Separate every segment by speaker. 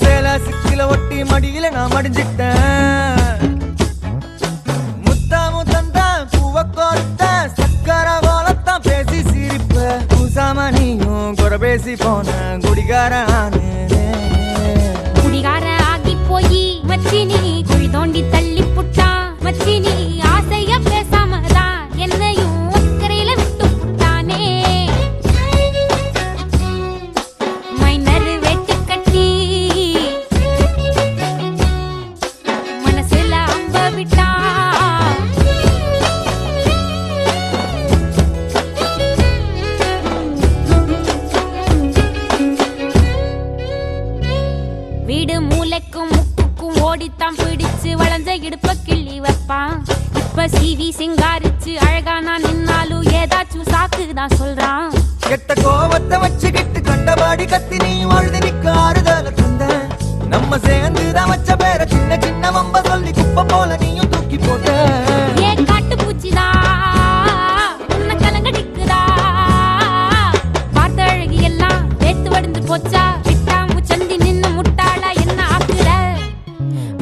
Speaker 1: சேல சிக்கில ஒட்டி மடியில நான் மடிஞ்சிட்டேன். முத்தாமு தந்த பூவ கோர்த்த சக்கர கோலத்தான் பேசி சிரிப்ப பூசாம நீயும் குறை பேசி போன குடிகாரானு.
Speaker 2: குடிகார ஆகி போய் மச்சி நீ குழி தோண்டி தள்ளி புட்டா. மச்சி நீ ஆசைய பேசாமதான் என்னையும் அக்கறையில விட்டு புட்டானே. மைனர் வெட்டு கட்டி மனசுல அம்ப விட்டா. வீடு மூளைக்கும் முக்குக்கும் ஓடித்தான் பிடிச்சு வளைஞ்ச இடுப்ப கிள்ளி வைப்பான். இப்ப சிவி சிங்காரிச்சு அழகா நான் நின்னாலும் ஏதாச்சும் சாக்குதான் சொல்றான்.
Speaker 1: கெட்ட கோவத்தை வச்சுக்கிட்டு கண்டபாடி கத்தி நீ வாழ்ந்து நிக்க ஆறுதல தந்த. நம்ம சேர்ந்துதான் வச்ச பேர சின்ன சின்ன வம்ப சொல்லி குப்பை போல நீயும் தூக்கி போட்ட.
Speaker 2: ஏன் காட்டு பூச்சிதா உன்னை கலங்கடிக்குதா. பார்த்த அழகி எல்லாம் வேத்து வடிந்து போச்சா. விட்டாமு சந்தி நின்னு முட்டாளா என்ன ஆக்குற.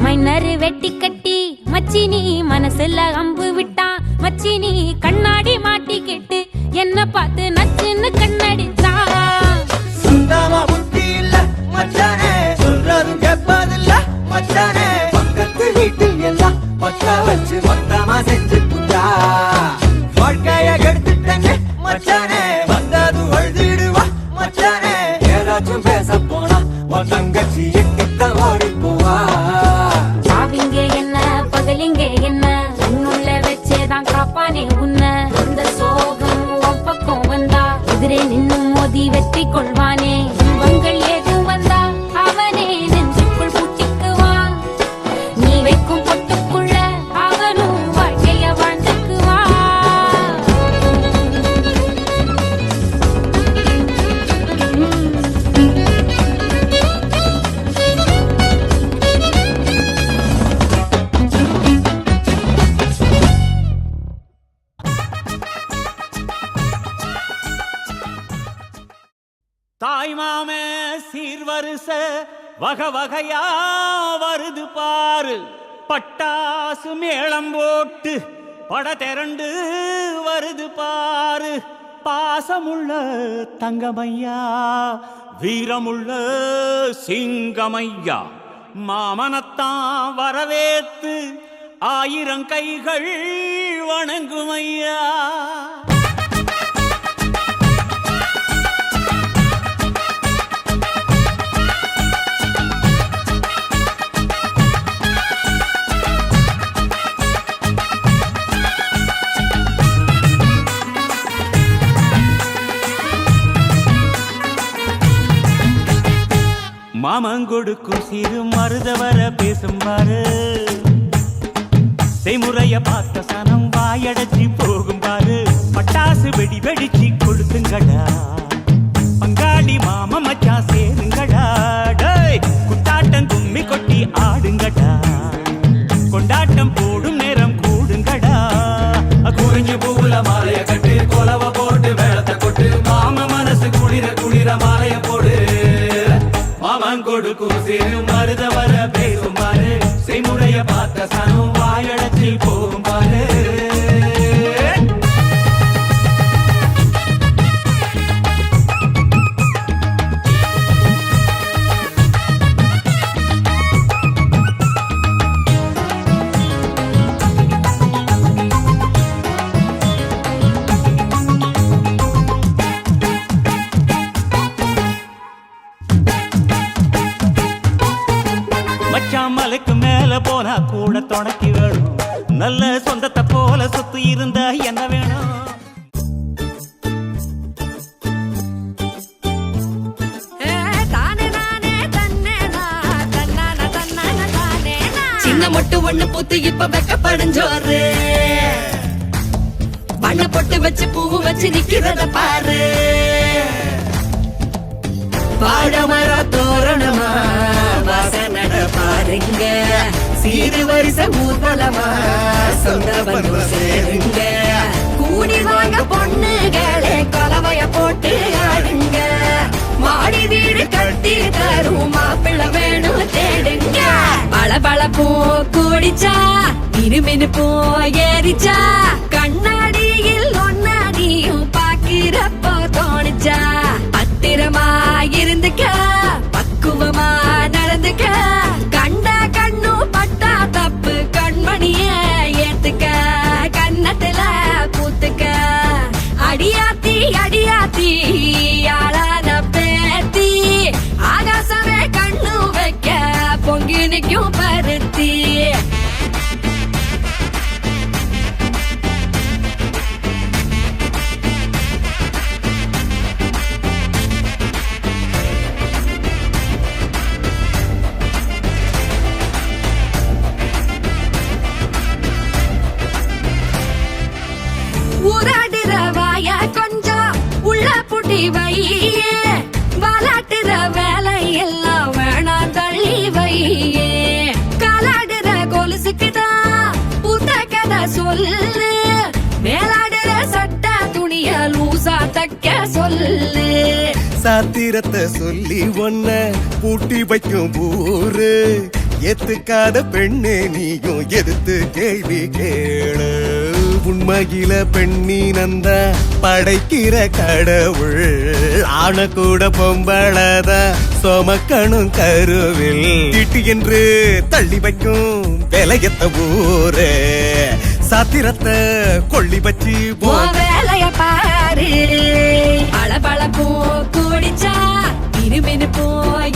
Speaker 2: மைனர் வெட்டி கட்டி மச்சி நீ மனசுல அம்பு விட்டான். மச்சி நீ கண்ணாடி மாட்டிக்கிட்டு என்ன பார்த்து நச்சுன்னு கண்ணடிச்சான்.
Speaker 1: சுத்தமா புத்தி இல்ல மச்சானே, சொல்றதும் கேட்பதில்ல மச்சானே. பக்கத்து வீட்டில் எல்லாம் பக்கா வச்சு மொத்தமா செஞ்சு புட்டா. வாழ்க்கைய கெடுத்துட்டங்க மச்சானே, வந்தது அழுதிடுவா மச்சானே. ஏதாச்சும் பேச போனா உன் தங்கச்சி எட்டித்தான் ஓடி போவா.
Speaker 2: சாவிங்க என்ன பகலிங்க என்ன உன்னுள்ள வச்சேதான் காப்பானே உன்னை. அந்த சோகம் உன் பக்கம் வந்தா எதிரே நின்னு மோதி வெற்றி கொள்வானே. இவங்கள் ஏது வந்தா அவனே நெஞ்சுக்குள் பூட்டிக்குவான். நீ வைக்கும் பொட்டுக்குள்ள அவனும் வாழ்க்கைய வாழ்ந்துக்குவான்.
Speaker 3: தாய்மாமே சீர்வரிச வகை வகையா வருது பாரு. பட்டாசு மேளம் போட்டு பட திரண்டு வருது பாரு. பாசமுள்ள தங்கமையா வீரமுள்ள சிங்கமையா. மாமனத்தான் வரவேத்து ஆயிரம் கைகள் வணங்குமையா. மாமங்கொடுக்கும் சிறு மருதவர பேசும் பாரு. செய்முறைய பார்த்த சனம் வாயடைச்சி போகும் பாரு. பட்டாசு வெடி வெடிச்சு கொளுத்துங்கடா. பங்காளி மாம மச்சா சேருங்கடா. குத்தாட்டம் கும்மி கொட்டி ஆடுங்கடா. கொண்டாட்டம் போடும் நேரம் கூடுங்கடா. குறிஞ்சு பூவுல மாலைய கட்டு கொலவ போட்டு வேளத்தை கொட்டு. மாம மனசு குளிர குளிர மாலைய போடு. மாமங்கொடுக்கும் சிறு மருதவர பேசும் பாரு. செய்முறைய பார்த்த சனம் வாயடைச்சி போகும் பாரு. என்ன வேணும்?
Speaker 4: சின்ன மொட்டு ஒண்ணு பூத்து இப்ப வெக்கப்படைஞ்சோரு வண்ண பொட்டு வச்சு பூ வச்சு நிக்கிறத பாரு பாடமர தோரணமா வாசனட பாருங்க சீரு வரிச ஊர்வலமா சொந்த பந்து சேருங்க கூடி வாங்க பொண்ணுகளே கொலவைய போட்டு ஆடுங்க மாடி வீடு கட்டி தரும் மாப்பிள்ளை வேணும் தேடுங்க பளபள பூ கூடிச்சா மினுமினு பூ ஏறிச்சா கண்ணாடியில் ஒன்னாடியும் பாக்கிறப்போ தோணுச்சா பத்திரமா இருந்துக்க பக்குவமா நடந்துக்க கண்ட கண்ணு பட்டா தப்பு கண்மணிய ஏத்துக்க கண்ணத்துல பூத்துக்க அடியாத்தி அடியாத்தி ஆளான பேத்தி ஆகாசமே கண்ணு வைக்க பொங்கி நிக்கும் பருத்தி ஊராடுற வாய கொஞ்சம் உள்ள புட்டி வையே வளாட்டுற வேலை எல்லாம் வேணாம் தள்ளி வையே காலாடுற கொலுசுக்குதான் புத்த கதை சொல்லு மேலாடுற சட்ட துணிய லூசா தைக்க சொல்லு
Speaker 5: சாத்திரத்தை சொல்லி ஒன்ன பூட்டி வைக்கும் ஊரு ஏத்துக்காத பெண்ணே நீயும் எதிர்த்து கேள்வி கேளு உண்மையில பெண்ணினந்த படைக்கிற கடவுள் ஆன கூட பொம்பளத சொமக்கணும் கருவில் திட்டி என்று தள்ளி வைக்கும் விலையத்த ஊரு சாத்திரத்தை கொள்ளி வச்சு
Speaker 4: வேலைய பாரு பளபள பூ கூடிச்சா இருமினு பூ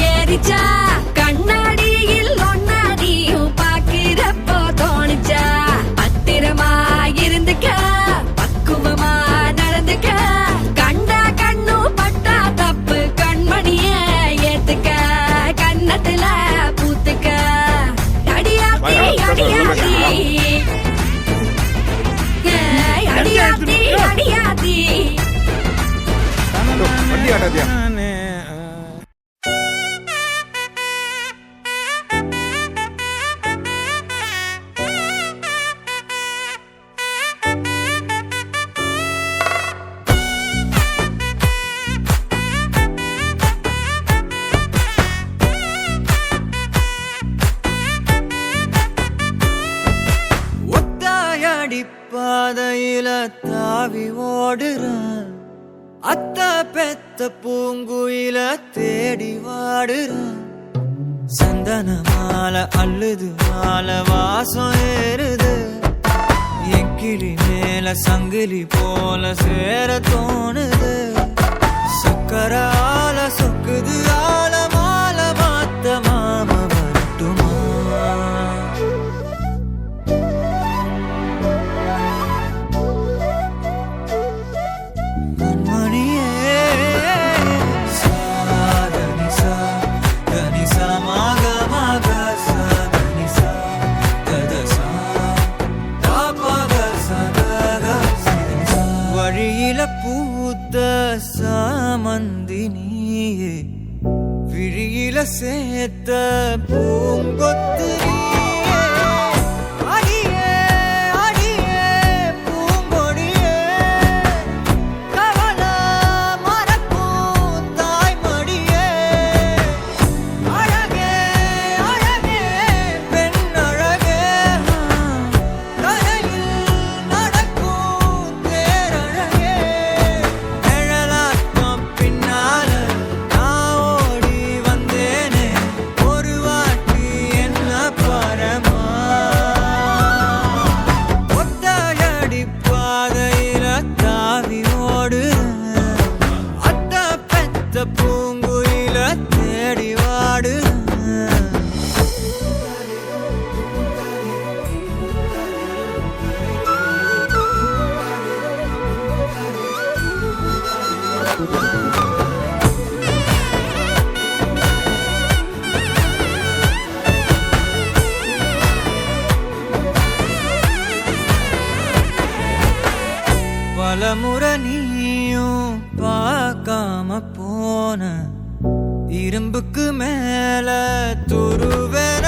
Speaker 4: ஏறிச்சா கண்ணாடியில் ஒன்னாடியும் பாக்கிறப்போ தோணுச்சா பத்திரமா இருந்துக்க பக்குவமா நடந்துக்க கண்ட கண்ணு பட்டா தப்பு கண்மணிய ஏத்துக்க கண்ணத்துல பூத்துக்க அடியாத்தி அடியாத்தி அடியாத்தி அடியாத்தி
Speaker 1: ஒத்தாயடி பாதையில தாவி ஓடுறான் அத்த பெத்த பூங்குயில தேடி வாடுறான் சந்தன மாலை அள்ளுது மாலை வாசம் ஏறுது என் கிளி மேல சங்கிலி போல சேர தோணுது சக்கர ஆல சொக்குது ஆல மாலை மாத்த மாம வரட்டுமா வழியில பூத்த சாமந்தினியே விழியில சேர்த்த பூங்கொத்து நீயே. அடியே அடியே பூங்கொடியே கவல மறக்கும் தாய்மடியே அழகே அழகே பெண் அழகே கரையில் நடக்கும் தேரழகே நிழலாட்டம் பின்னால நான் ஓடி வந்தேனே ஒரு வாட்டி என்ன பலமுறை நீயும் பார்க்காம போன இரும்புக்கு மேல துருவென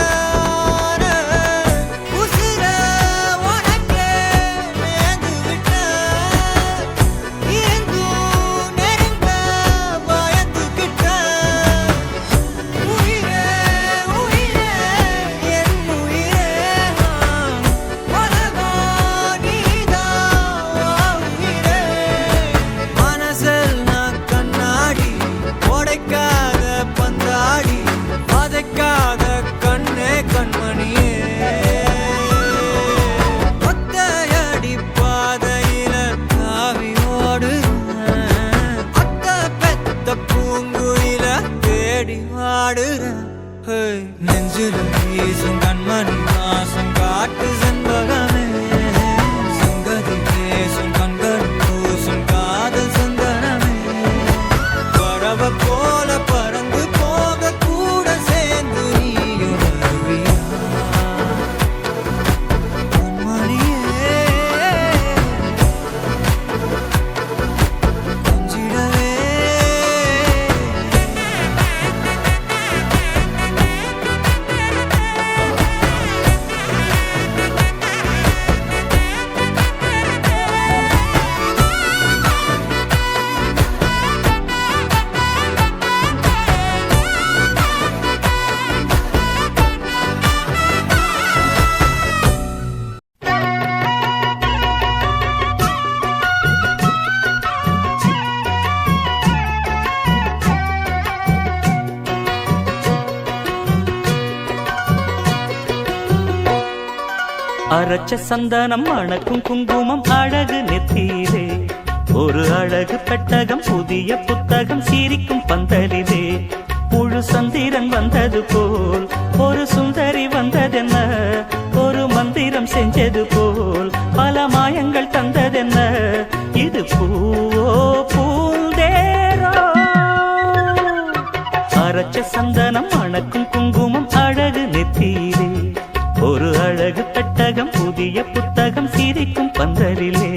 Speaker 1: நெஞ்சில வீசும் கண்மணி வாசம் காட்டு செண்பகமே சங்கதி பேசும் கண்கள் பூசும் காதல் சந்தனமே பறவை போல பறந்து போக கூட சேர்ந்து நீயும் வருவியா கண்மணியே கொஞ்சிடவே
Speaker 3: அரைச்ச சந்தனம் மணக்கும் குங்குமம் அழகு நெத்தியிலே ஒரு அழகு பெட்டகம் புதிய புத்தகம் சிரிக்கும் பந்தலிலே முழு சந்திரன் வந்தது போல் ஒரு சுந்தரி வந்ததென்ன ஒரு மந்திரம் செஞ்சது போல் பல மாயங்கள் தந்ததென்ன இது பூவோ பூந்தேரோ அரைச்ச சந்தனம் மணக்கும் குங்குமம் அழகு நெத்தியிலே ஒரு அழகு பெட்டகம் புதிய புத்தகம் சிரிக்கும் பந்தலிலே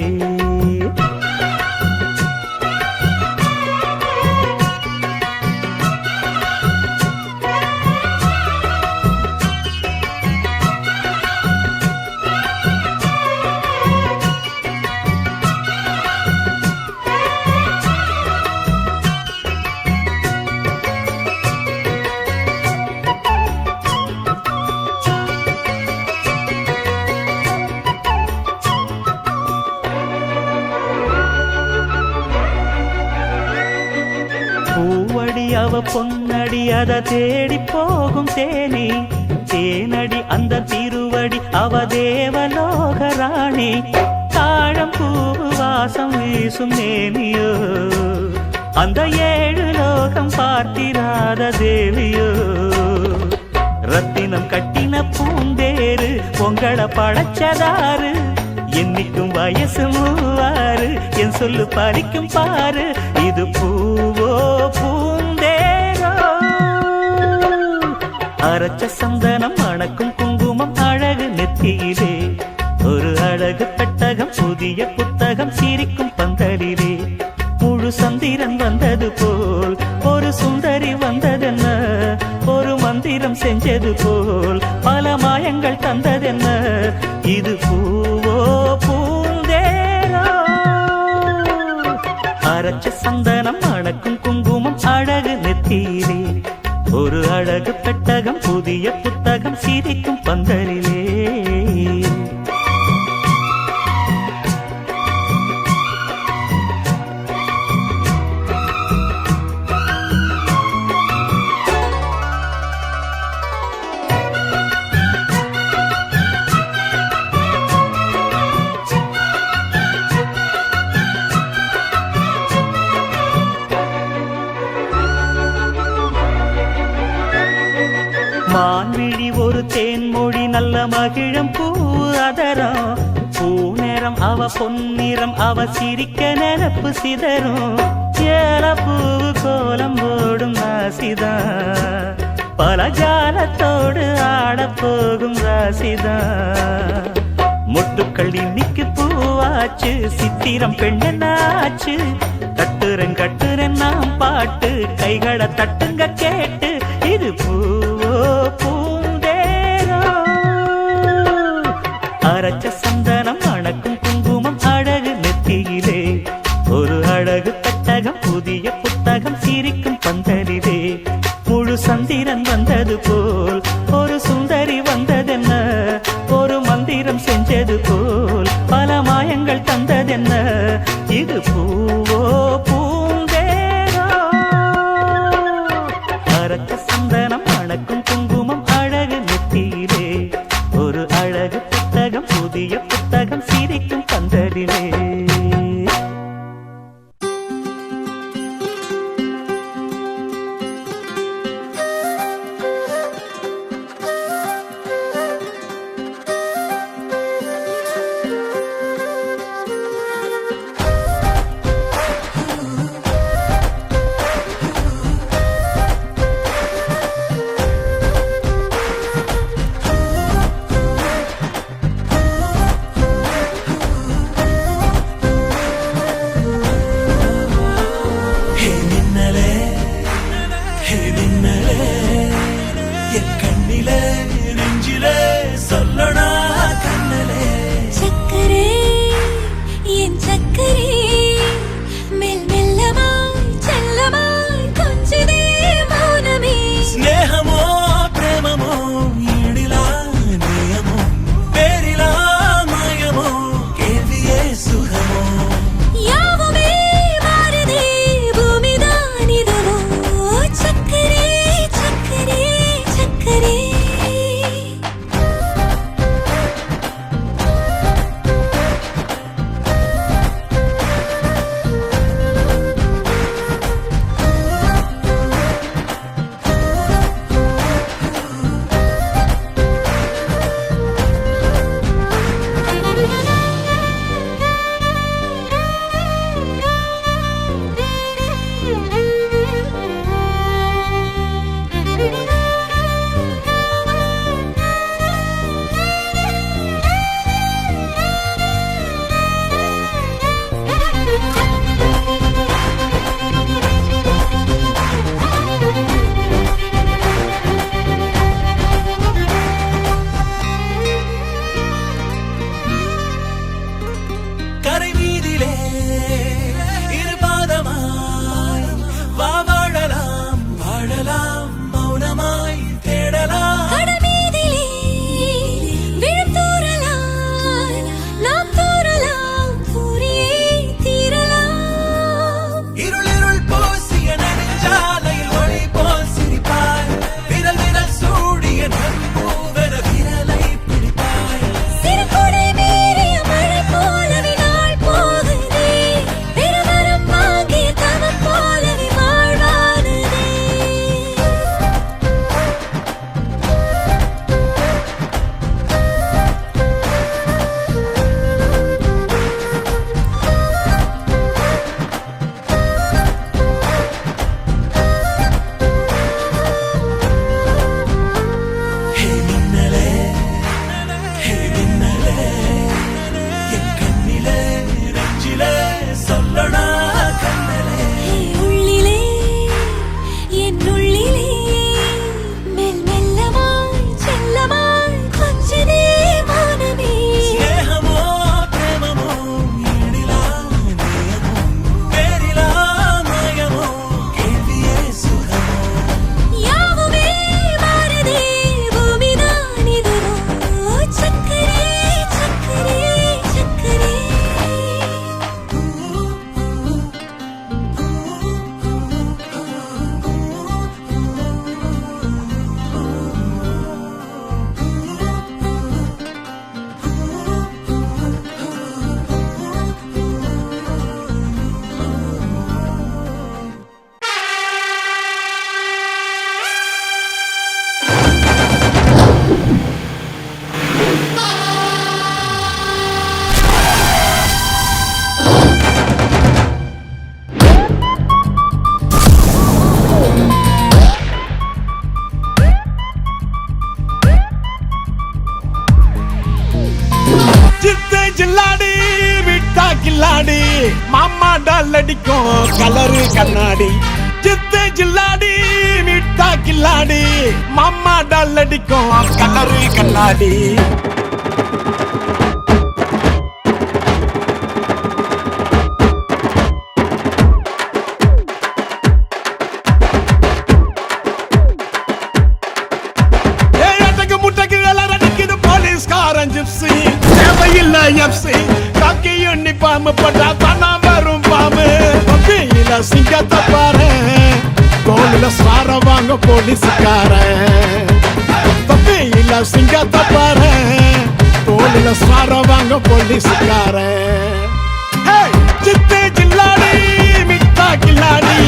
Speaker 3: அவ பொன்னடி அத தேடி போகும் தேனி தேனடி அந்த திருவடி அவ தேவலோக ராணி தாழம் பூவு வாசம் வீசும் நேனியோ அந்த 7 லோகம் பார்த்திராத தேவியோ ரத்தினம் கட்டின பூந்தேரு உங்களை படைச்சதாரு என்னைக்கும் வயசு 36 என் சொல்லு பறிக்கும் பாரு இது பூவோ பூந்தேரோ அரைச்ச சந்தனம் மணக்கும் குங்குமம் அழகு நெத்தியிலே ஒரு அழகு பெட்டகம் புதிய புத்தகம் சிரிக்கும் பந்தலிலே முழு சந்திரன் வந்தது போல் ஒரு சுந்தரி வந்ததென்ன ஒரு மந்திரம் செஞ்சது போல் பல மாயங்கள் தந்ததென்ன இது பூவோ பூந்தேரோ அரைச்ச சந்தனம் மணக்கும் குங்குமம் அழகு நெத்தியிலே ஒரு அழகு பெட்டகம் புதிய புத்தகம் சிரிக்கும் பந்தலிலே மான்விழி ஒரு தேன்மொழி நல்ல மகிழம் பூ அதரம் பூநேரம் அவ பொன்னிறம் அவ சிரிக்க நினப்பு சிதறும் ஏல பூவு கோலம் போடும் ராசிதான் பல ஜாலத்தோடு ஆடப்போகும் ராசிதான் மொட்டுக்கள் இன்னைக்கு பூவாச்சு சித்திரம் பெண்ணாச்சு கட்டுறேன் நாம் பாட்டு கைகளை தட்டுங்க கேட்டு இது பூவோ பூந்தேரோ அரைச்ச சந்தனம் அணக்கும் குங்குமம் அழகு நெத்தியிலே ஒரு அழகு பெட்டகம் புதிய புத்தகம் சிரிக்கும் பந்தலிலே முழு சந்திரன் வந்தது போல் ஒரு சுந்தரி வந்ததென்ன ஒரு மந்திரம் செஞ்சது போல் பல மாயங்கள் தந்ததென்ன இது பூவோ பூந்தேரோ அரைச்ச சந்தனம் அணக்கும் குங்குமம் அழகு நெத்தியிலே ஒரு அழகு புத்தகம் புதிய புத்தகம் சிரிக்கும் பந்தலிலே
Speaker 6: மாமா டால் அடிக்கும் கலரு கண்ணாடி சித்து ஜில்லாடி மிட்டா கில்லாடி மாமா டால் அடிக்கும் கலரு கண்ணாடி தேவையில்லை எப்சி காக்கி யூனிஃபார்ம் போட்டா தானா வரும் பாம்பு தொப்பியில சிங்கத்தை பாரு தோளில சார வாங்க போலீஸ்காரன் தொப்பியில சிங்கத்தை பாரு தோளில சார வாங்க போலீஸ்காரன் சித்து ஜில்லாடி மிட்டா கில்லாடி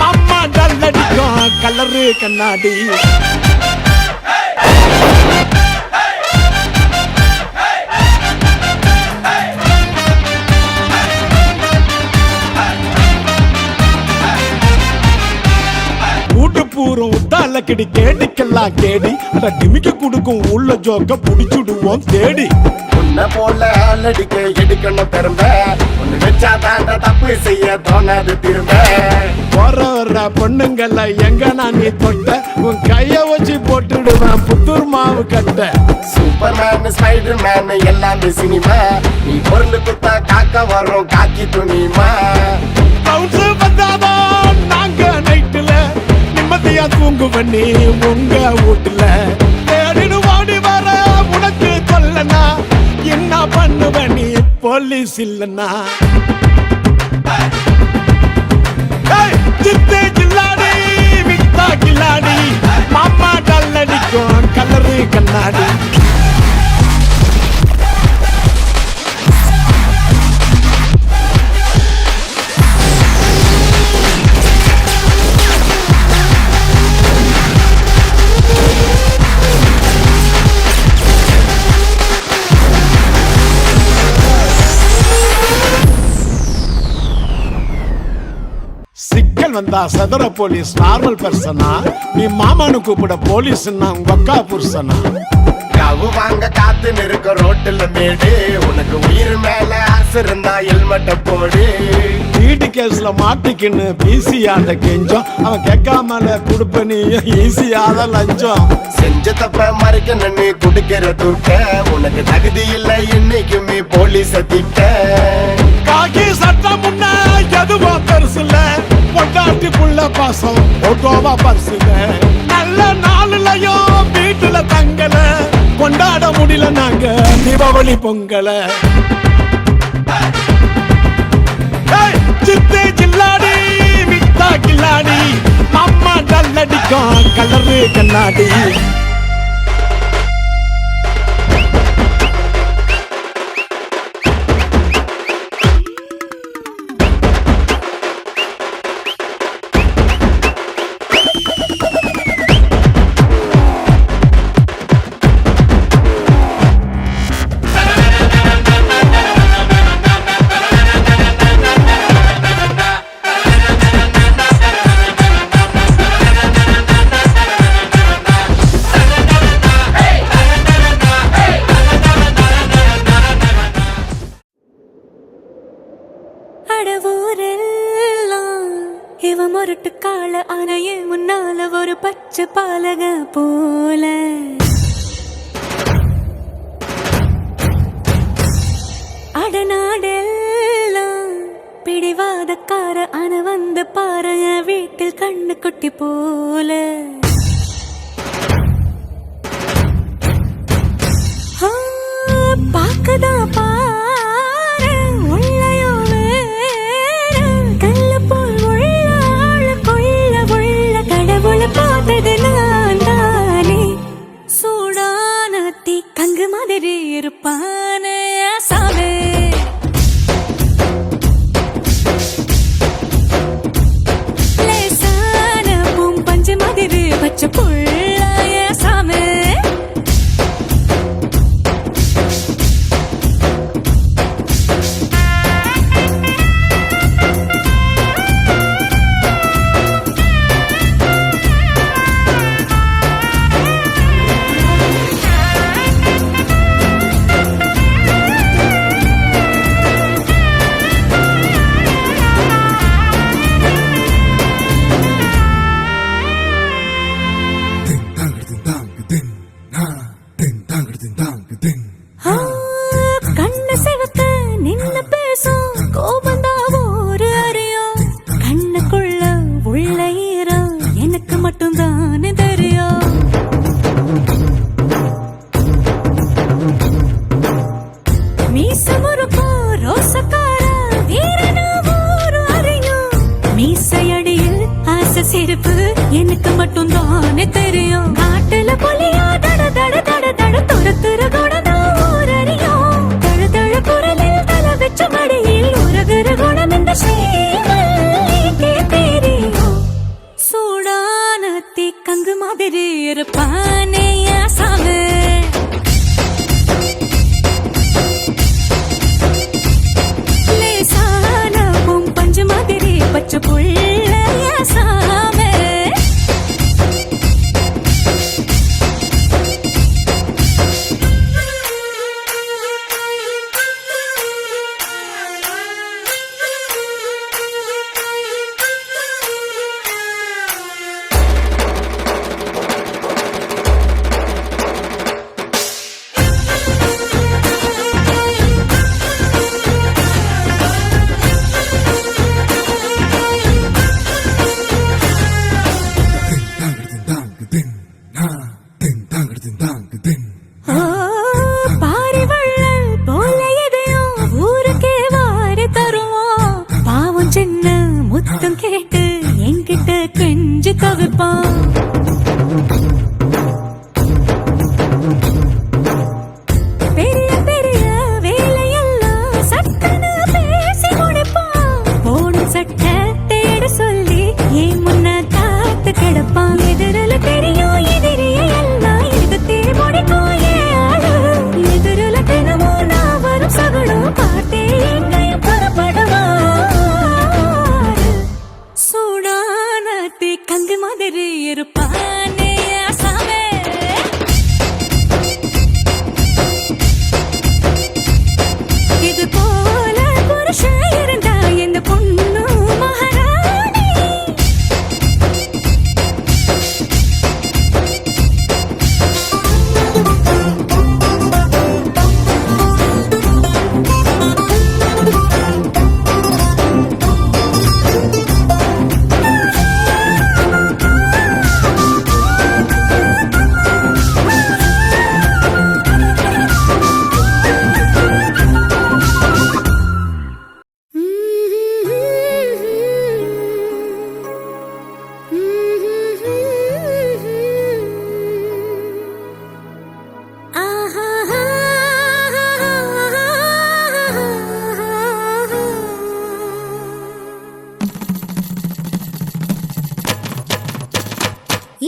Speaker 6: மாமா டல் அடிக்கும் கலரு கண்ணாடி பூரம் உத்தால கிடி கேடிக்கெல்லாம் கேடி அட டிமிக்க குடுக்கும் உள்ள ஜோக்க புடிச்சுடுவோம் தேடி
Speaker 5: உன்ன போல ஆளடிக்க எடுக்கணும் பெரும்ப ஒண்ணு வச்சா தாண்ட தப்பு செய்ய தோணாது திரும்ப
Speaker 6: வர பொண்ணுங்கள எங்க நான் நீ தொட்ட உன் கைய வச்சு போட்டுடுவேன் புத்தூர் மாவு கட்ட
Speaker 5: சூப்பர்மேன் ஸ்பைடர் மேன் எல்லாமே சினிமா நீ பொருள் குத்தா காக்க வரும் காக்கி துணிமா
Speaker 6: கவுன்ஸ் வந்தாதான் நாங்க நைட்டுல நிம்மதியா தூங்கு பண்ணி உங்க வீட்டுல தேடிடு வாடி வர உனக்கு சொல்லனா என்ன பண்ணுவ நீ போலீஸ் இல்லனா சித்து ஜில்லாடி மிட்டா கில்லாடி மாமா டல் அடிக்கும் கலரு கண்ணாடி சிக்கல் வந்தா சதுர போலீஸ் நார்மல் பர்சனா நீ மாமானு கூப்பிட போலீஸ் உங்க அக்கா புருஷனா
Speaker 5: கவு வாங்க காத்து நிற்க ரோட்டுல மேடு உனக்கு உயிர் மேல ஆசை இருந்தா ஹெல்மெட்ட போடு
Speaker 6: வீட்டு கேஸ்ல மாட்டிக்கின்னு பிசியாண்ட கெஞ்சம் அவன் கேட்காமல கொடுப்ப நீ ஈஸியாத லஞ்சம்
Speaker 5: செஞ்ச தப்ப மறைக்க நின்னு குடுக்கிற தூக்க உனக்கு தகுதி இல்லை இன்னைக்குமே போலீஸ் திட்ட
Speaker 6: காக்கி சட்டம் முன்ன எதுவோ பெருசுல பொண்டாட்டி புள்ள பாசம் ஓட்டோவா பரிசுல நல்ல நாளுலயும் வீட்டுல தங்கல கொண்டாட முடியல நாங்க தீபாவளி பொங்கல சித்து ஜில்லாடி மிட்டா கில்லாடி மாமா டல் அடிக்கும் கலரு கண்ணாடி
Speaker 4: இவன் மொரட்டு கால அணைய முன்னால ஒரு பச்சை பாலக போல அடநாடெல்லாம் பிடிவாதக்கார அணை வந்து பாருங்க வீட்டில் கண்ணு குட்டி போல பாக்கதா பாரு உள்ளயோ கல்ல போல் உள்ள கொள்ள உள்ள கடவுளை பார்த்தது நான் தானே சூடான தீ கங்கு மாதிரி இருப்பான சாவே லேசான பூம் பஞ்சு மாதிரி என்ன முத்தம் கேட்டு என்கிட்ட கெஞ்சு தவிப்பான். பெரிய பெரிய வேலையெல்லாம் சட்டன பேசி முடிப்பான். போடும் சட்டை தேட சொல்லி ஏன் முன்ன காத்து கிடப்பான். எதிரில தெரியும் எதிரிய எல்லாம் எதிர்த்தே முடிக்கும் ஏன் ஆளு. எதிரில தினமும் நான் வரும் சகடம் பார்த்தே எங்கையும் புறப்படுவான். சூடான கங்கு மாதிரி இருப்பானே ஆசாமே. இது போல புருஷன் இருந்தா எந்த பொண்ணு மகாராணி.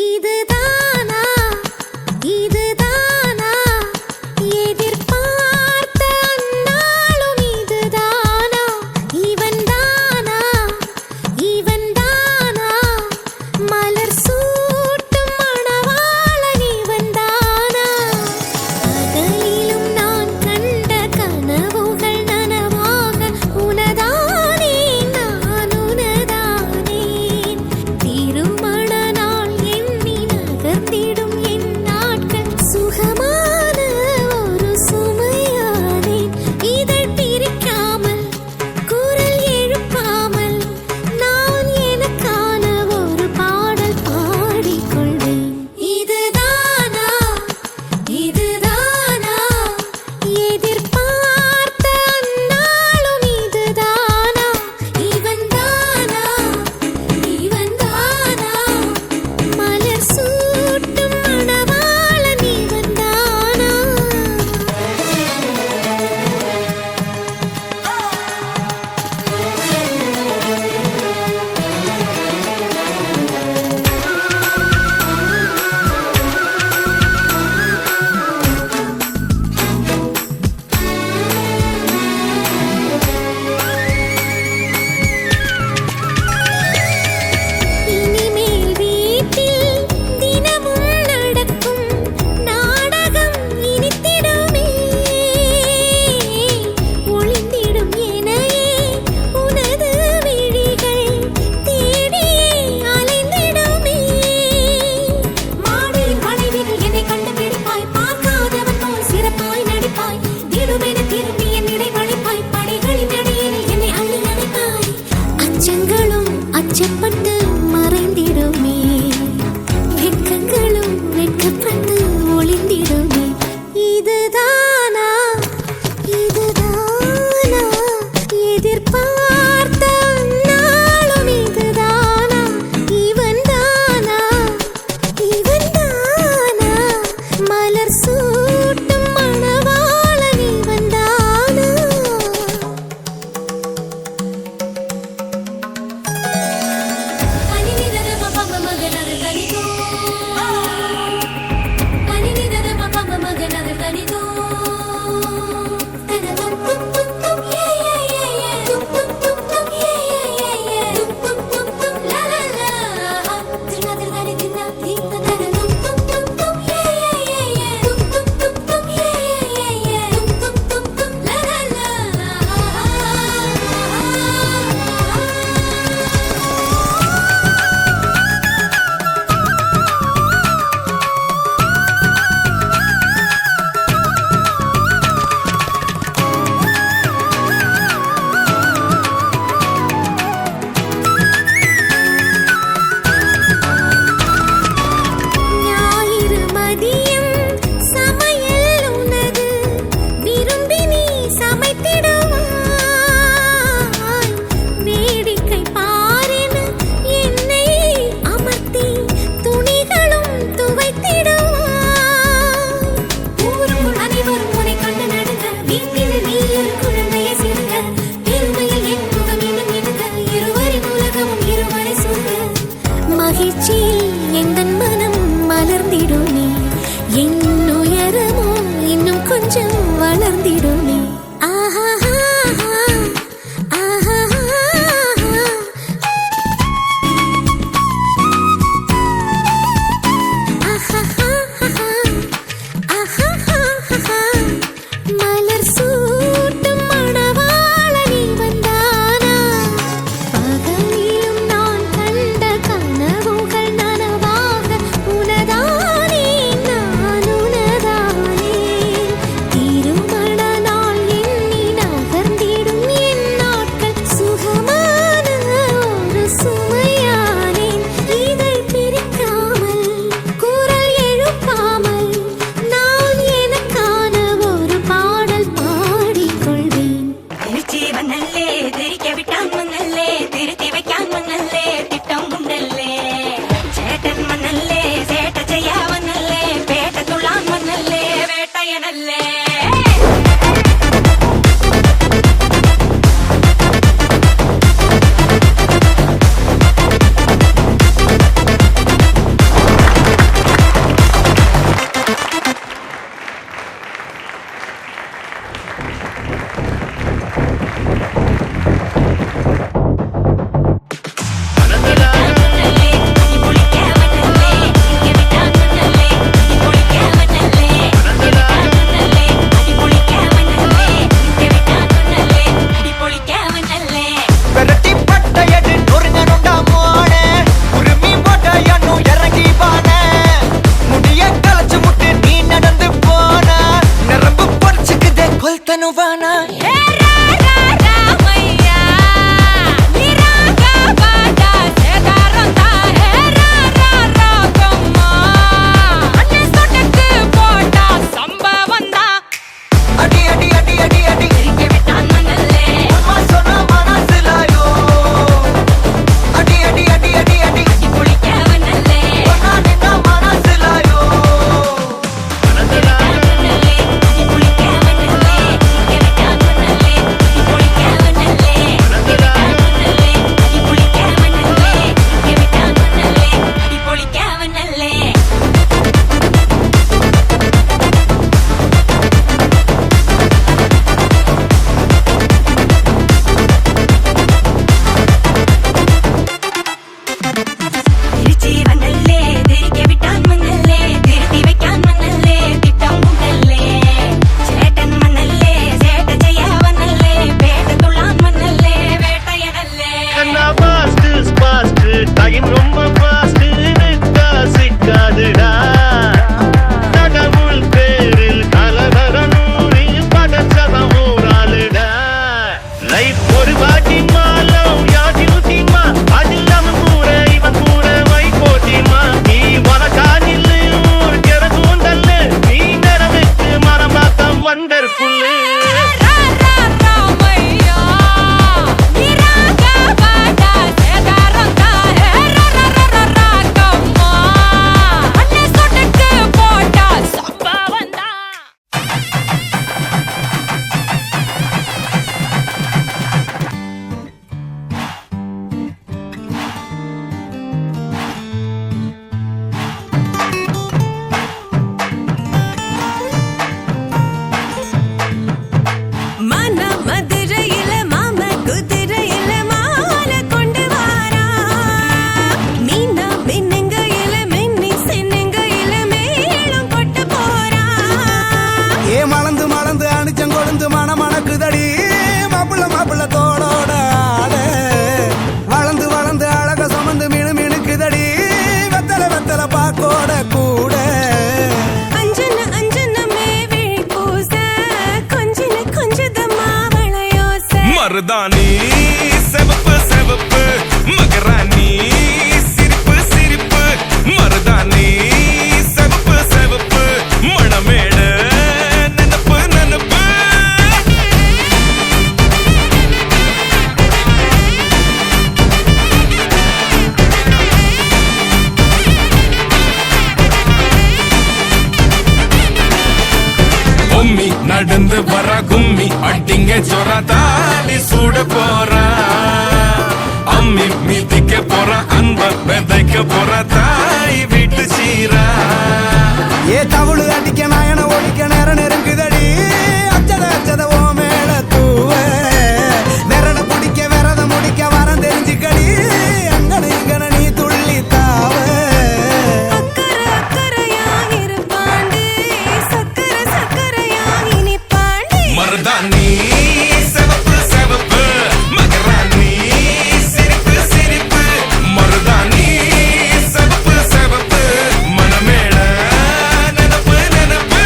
Speaker 4: இதுதானா இதுதானா எதிர்பார்த்த அந்நாளும் இதுதானா. இவன் தானா இவன் தானா மலர் சூட்டும் மணவாளன் இவன் தானா. பகலிலும் நான் கண்ட கனவுகள் நனவாக உனதானே நான் உனதானே. திருமண நாள் எண்ணி நகர்ந்திடும் என் நாட்கள் சுகமான ஒரு சுமையானேன். இதழ் பிரிக்காமல் குரல் எழுப்பாமல் நான் எனக்கான ஒரு பாடல் பாடிக்கொள்வேன். இதுதானா இதுதானா எதிர்பார்த்த அந்நாளும் இதுதானா. இவன் தானா இவன் தானா மலர் சூட்டும் மணவாளன் இவன் தானா. இனிமேல் வீட்டில் தினமும் நடக்கும் நாடகம் இனித்திடுமே. ஒளிந்திடும் எனையே உனது விழிகள் தேடியே அலைந்திடுமே. மாடியில் மனைவில் என்னை கண்டுபிடிப்பாய். பார்க்காதவன் போல் சிறப்பாய் நடிப்பாய். திடுமென திரும்பி என் இடை வளைப்பாய். படைகளின் இடையில் என்னை அள்ளி அணைப்பாய். அச்சங்களும் அச்சப்பட்டு மறைந்திடுமே. வெட்கங்களும் வெட்கப்பட்டு ஒளிந்திடுமே. இதுதானா இதுதானா எதிர்பார்த்த அந்நாளும் இதுதானா. இவன் தானா இவன் தானா மலர் சூட்டும் மணவாளன் இவன் தானா.
Speaker 7: ஜோரா கும்மி அட்டிங்க ஜோரா தாலி சூட போறா அம்மி மீதிக்க போறா அன்ப விதைக்க போறா தாய் வீட்டு சீரா
Speaker 1: ஏ தவுளு அடிக்க நாயன ஒடிக்க நேரம் நெருங்குதடி அச்சத அச்சத ஓ மேல தூவ விரட பிடிக்க விரத முடிக்க வரம் தெரிஞ்சுக்கடி அங்கன இங்கன நீ துள்ளி தாவ
Speaker 4: அக்கறை அக்கறையாய் இருப்பாண்டி சக்கரை சக்கரையாய் இனிப்பாண்டி
Speaker 7: மருதாணி செவப்பு செவப்பு மகராணி சிரிப்பு சிரிப்பு மருதாணி செவப்பு செவப்பு மனமேள நினப்பு நினப்பு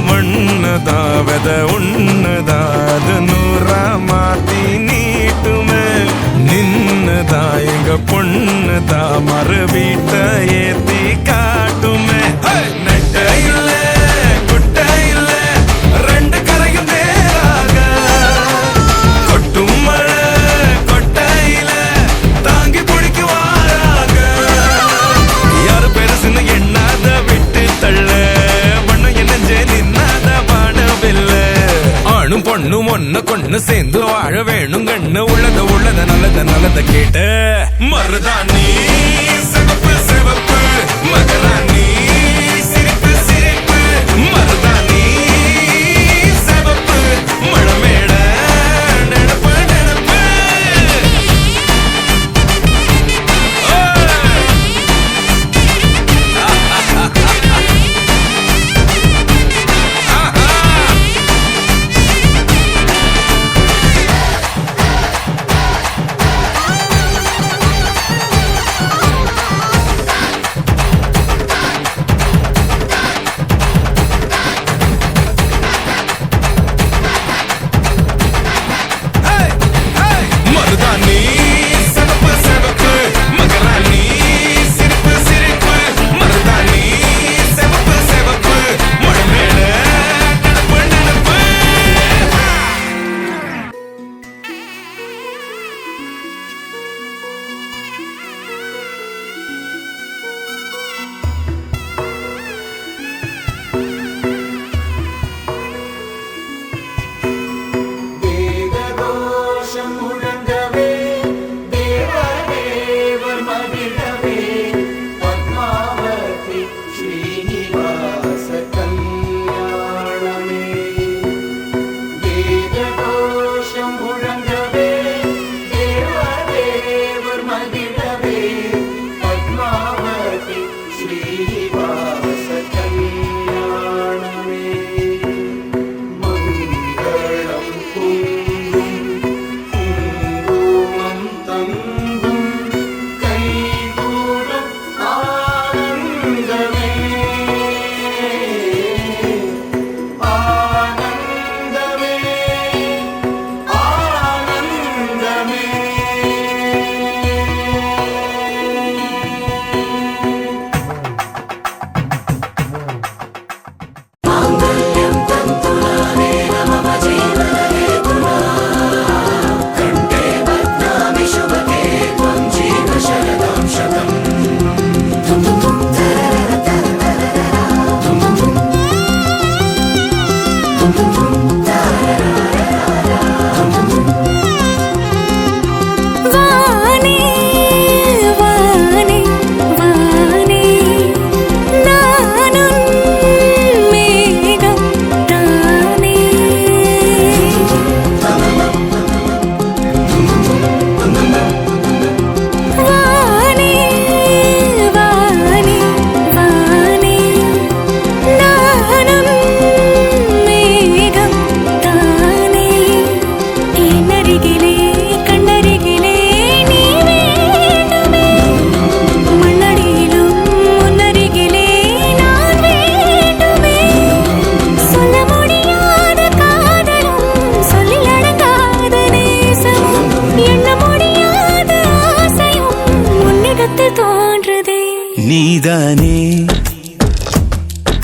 Speaker 7: மண்ணதா வெத உன்னதா அது நூறா மாத்தி நீட்டுமே நின்னதா எங்க பொண்ணுதா மறு வீட்ட ஏத்தி காட்டுமே நெட்ட இல்ல குட்ட இல்ல ரெண்டு கரையும் நேராக கொட்டும் மழை கொட்டையில தாங்கி பிடிக்குவாராக யாரு பெருசுன்னு எண்ணாத விட்டு தள்ள பண்ண என்னஞ்சே நின்னாத பாடவில்ல ஆணும் பொண்ணும் ஒன்ன கொண்டு சேர்ந்து வாழ வேணும் கண்ணு உள்ளத நல்லத கேட்டு மருதாணி சிவப்பு சிவப்பு மகராணி சிரிப்பு சிரிப்பு மருதாணி சிவப்பு மழமேட நினப்பு நினப்பு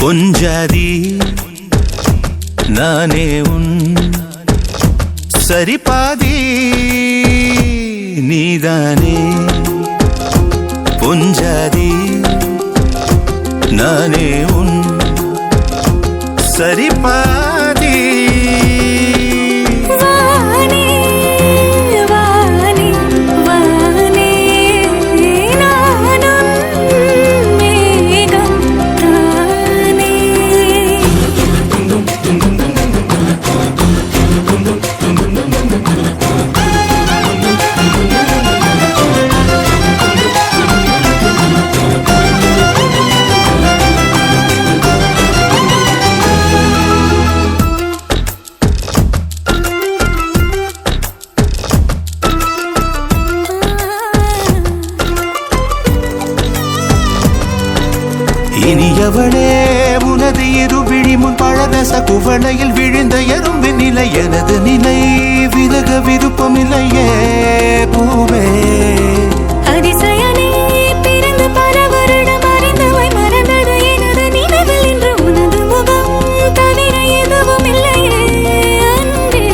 Speaker 8: பொஞ்சாதி நானே உன் சரிபாதி நீதானே பொஞ்சாதி நானே உன் சரிபாதி
Speaker 4: வானே வானே வானே நானும் மேகம் தானே
Speaker 8: இனியவளே உனது இருவிழி முன் பழதச குவளையில் விழுந்த எறும்பு நிலை எனது நிலை விலக விருப்பமில்லையே பூவே
Speaker 4: அதிசயனே பிறந்து பல வருடம் அறிந்தவை மறந்தது எனது நினைவில் இன்று உனது முகம் தவிர எதுவும் இல்லையே அன்பே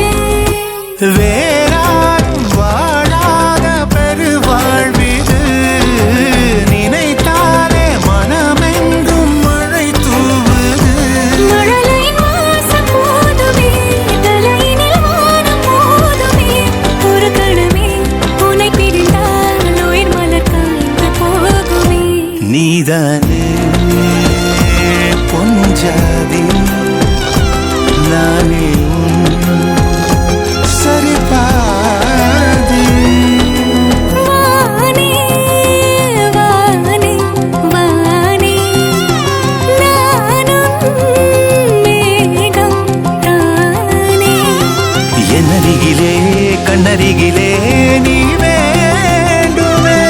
Speaker 8: வேறாரும் வாழாத பெருவாழ்விது நினைத்தாலே மனமெங்கும் மழை தூவுது
Speaker 4: மழலை மாசம் போதுமே தலையினில் வானம் போதுமே ஒரு கணமே உன்னை பிரிந்தால் உயிர் மலர் காய்ந்து போகுமே
Speaker 8: நீதானே பொஞ்சாதி நானே உன் சரிபாதி
Speaker 4: வானே வானே வானே நானும் மேகம் தானே
Speaker 8: என்னருகிலே கண்ணருகிலே நீ வேண்டுமே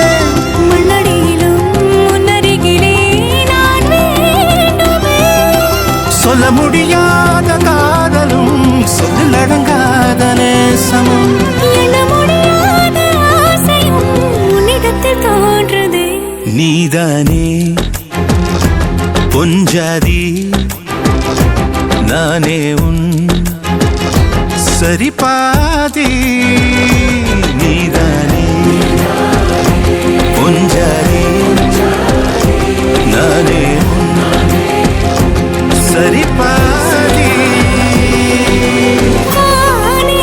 Speaker 4: முன்னடியிலும் முன்னருகிலே நான் வேண்டுமே
Speaker 8: சொல்ல முடியாத காதலும் சொல்லில் அடங்காத நேசமும்
Speaker 4: எண்ண முடியாத ஆசையும் உன்னிடத்தில் தோன்றுதே
Speaker 8: நீதானே பொஞ்சாதி நானே உன் சரிபாதி நீதானே பொஞ்சாதி நானே உன் சரிபாதி
Speaker 4: வானே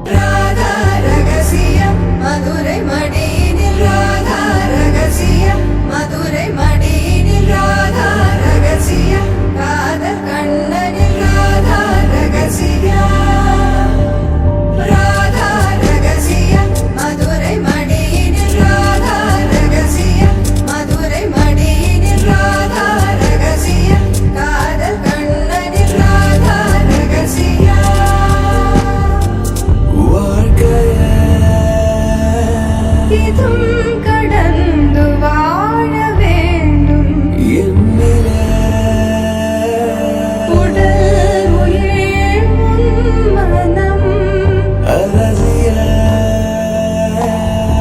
Speaker 9: ராதா ரகசியம் மதுரை மடியினில் ராதா ரகசியம் மதுரை மடியினில் ராதா ரகசியம் காதல் கண்ணனில் ராதா ரகசியம் ராதா ரகசியம் மதுரை மடியினில் ராதா ரகசியம் மதுரை மடியினில் ராதா ரகசியம் காதல் கண்ணனில் ராதா ரகசியம் இதும் கடந்து வாழ வேண்டும் உடல் உயிர் மனம்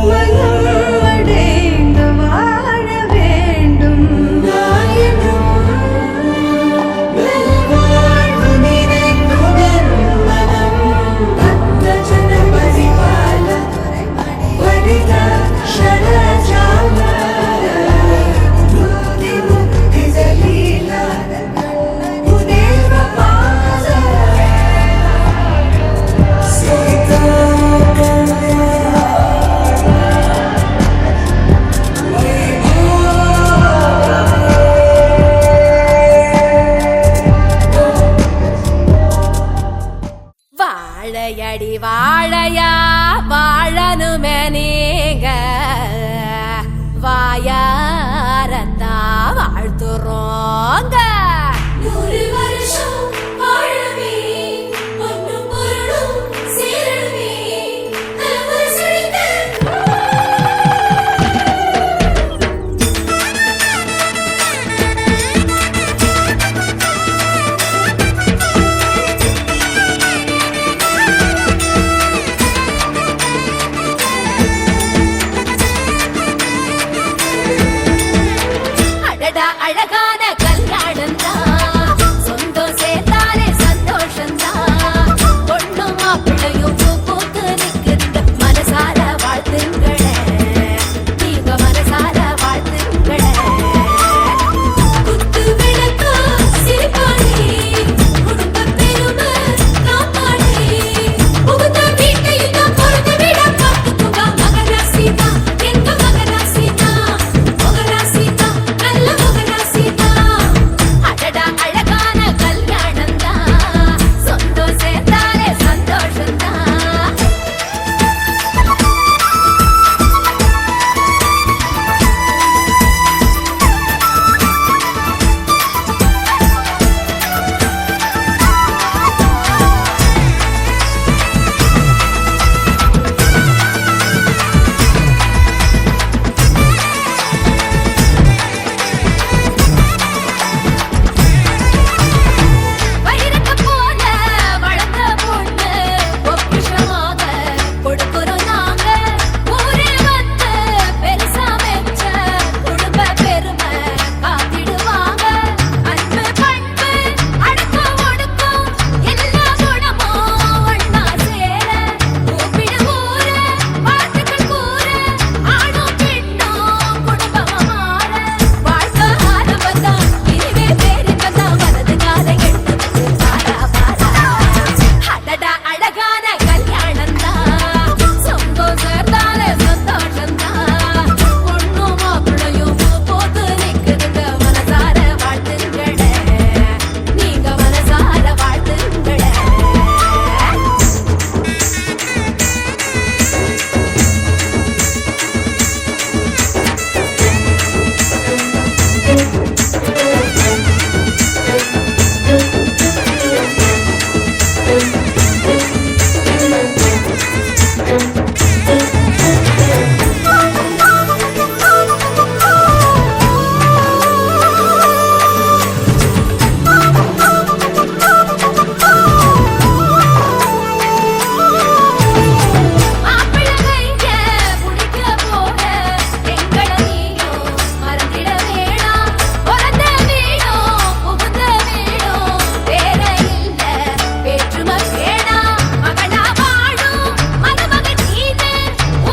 Speaker 9: மனம் அடைந்து வாழ வேண்டும் நாயனும் நல்வாழ்வு நினைக்கும் என் மனம் பக்த ஜனபதி பால வரிதா ஷடஜால முக்தி முக்தி ஜலீல உதேவ பாச சீதா
Speaker 2: வாழையடி வாழையா வாழனுமே நீங்க வாயாரத்தா வாழ்த்துறோங்க
Speaker 4: 100 வருஷம் வாழவே பொன்னும் பொருளும் சேரவே தலைமுறை செழிக்க அழகான கல்யாணம் தான் சொந்தம் சேர்த்தாலே சந்தோஷம் தான் பொண்ணும் மாப்பிள்ளையும் பூ பூத்து நிற்கின்ற மனசார வாழ்த்துங்களே நீங்க மனசார வாழ்த்துங்களே குத்து விளக்கா சிரிப்பாளி குடும்ப பெருமை காப்பாளி புகுந்த வீட்டையும் தான் பொறுத்து விட பார்த்துக்குவா மகராசிதா எங்க மகராசிதா மகராசிதா நல்ல மகராசிதா அடடா அழகான கல்யாணம் தான் சொந்தம் சேர்த்தாலே சந்தோஷம் தான் வைரக்க போல வளர்ந்த பொண்ணு பொக்கிஷமாக கொடுக்கிறோம் நாங்க ஊரே வந்து பெருசா வெச்ச குடும்ப பெருமை காத்திடுவாங்க அன்பு பண்பு அடக்க ஒடுக்கம் எல்லா குணமும் ஒண்ணா சேர கூப்பிடு ஊர வாழ்த்துக்கள் கூற ஆணும் பெண்ணும் குடும்பமா மாற வாழ்க்கை ஆரம்பத்தான் இதுவே பேரின்பந்தான் வலது காலை எடுத்து வச்சு பாரா பாரா அடடா அழகான கல்யாணம் தான் சொந்தம் சேர்த்தாலே சந்தோஷம் தான் பொண்ணும் மாப்பிள்ளையும் பூ போத்து நிற்குதுங்க மனசார வாழ்த்துங்களே நீங்க மனசார வாழ்த்துங்களே மாப்பிள்ளைங்க புடிக்க போற எங்கள நீயும் மறந்திட வேணாம் பிறந்த வீடும் புகுந்த வீடும் வேற இல்ல வேற்றுமை வேணாம் மகனா வாழும் மருமகன் நீனு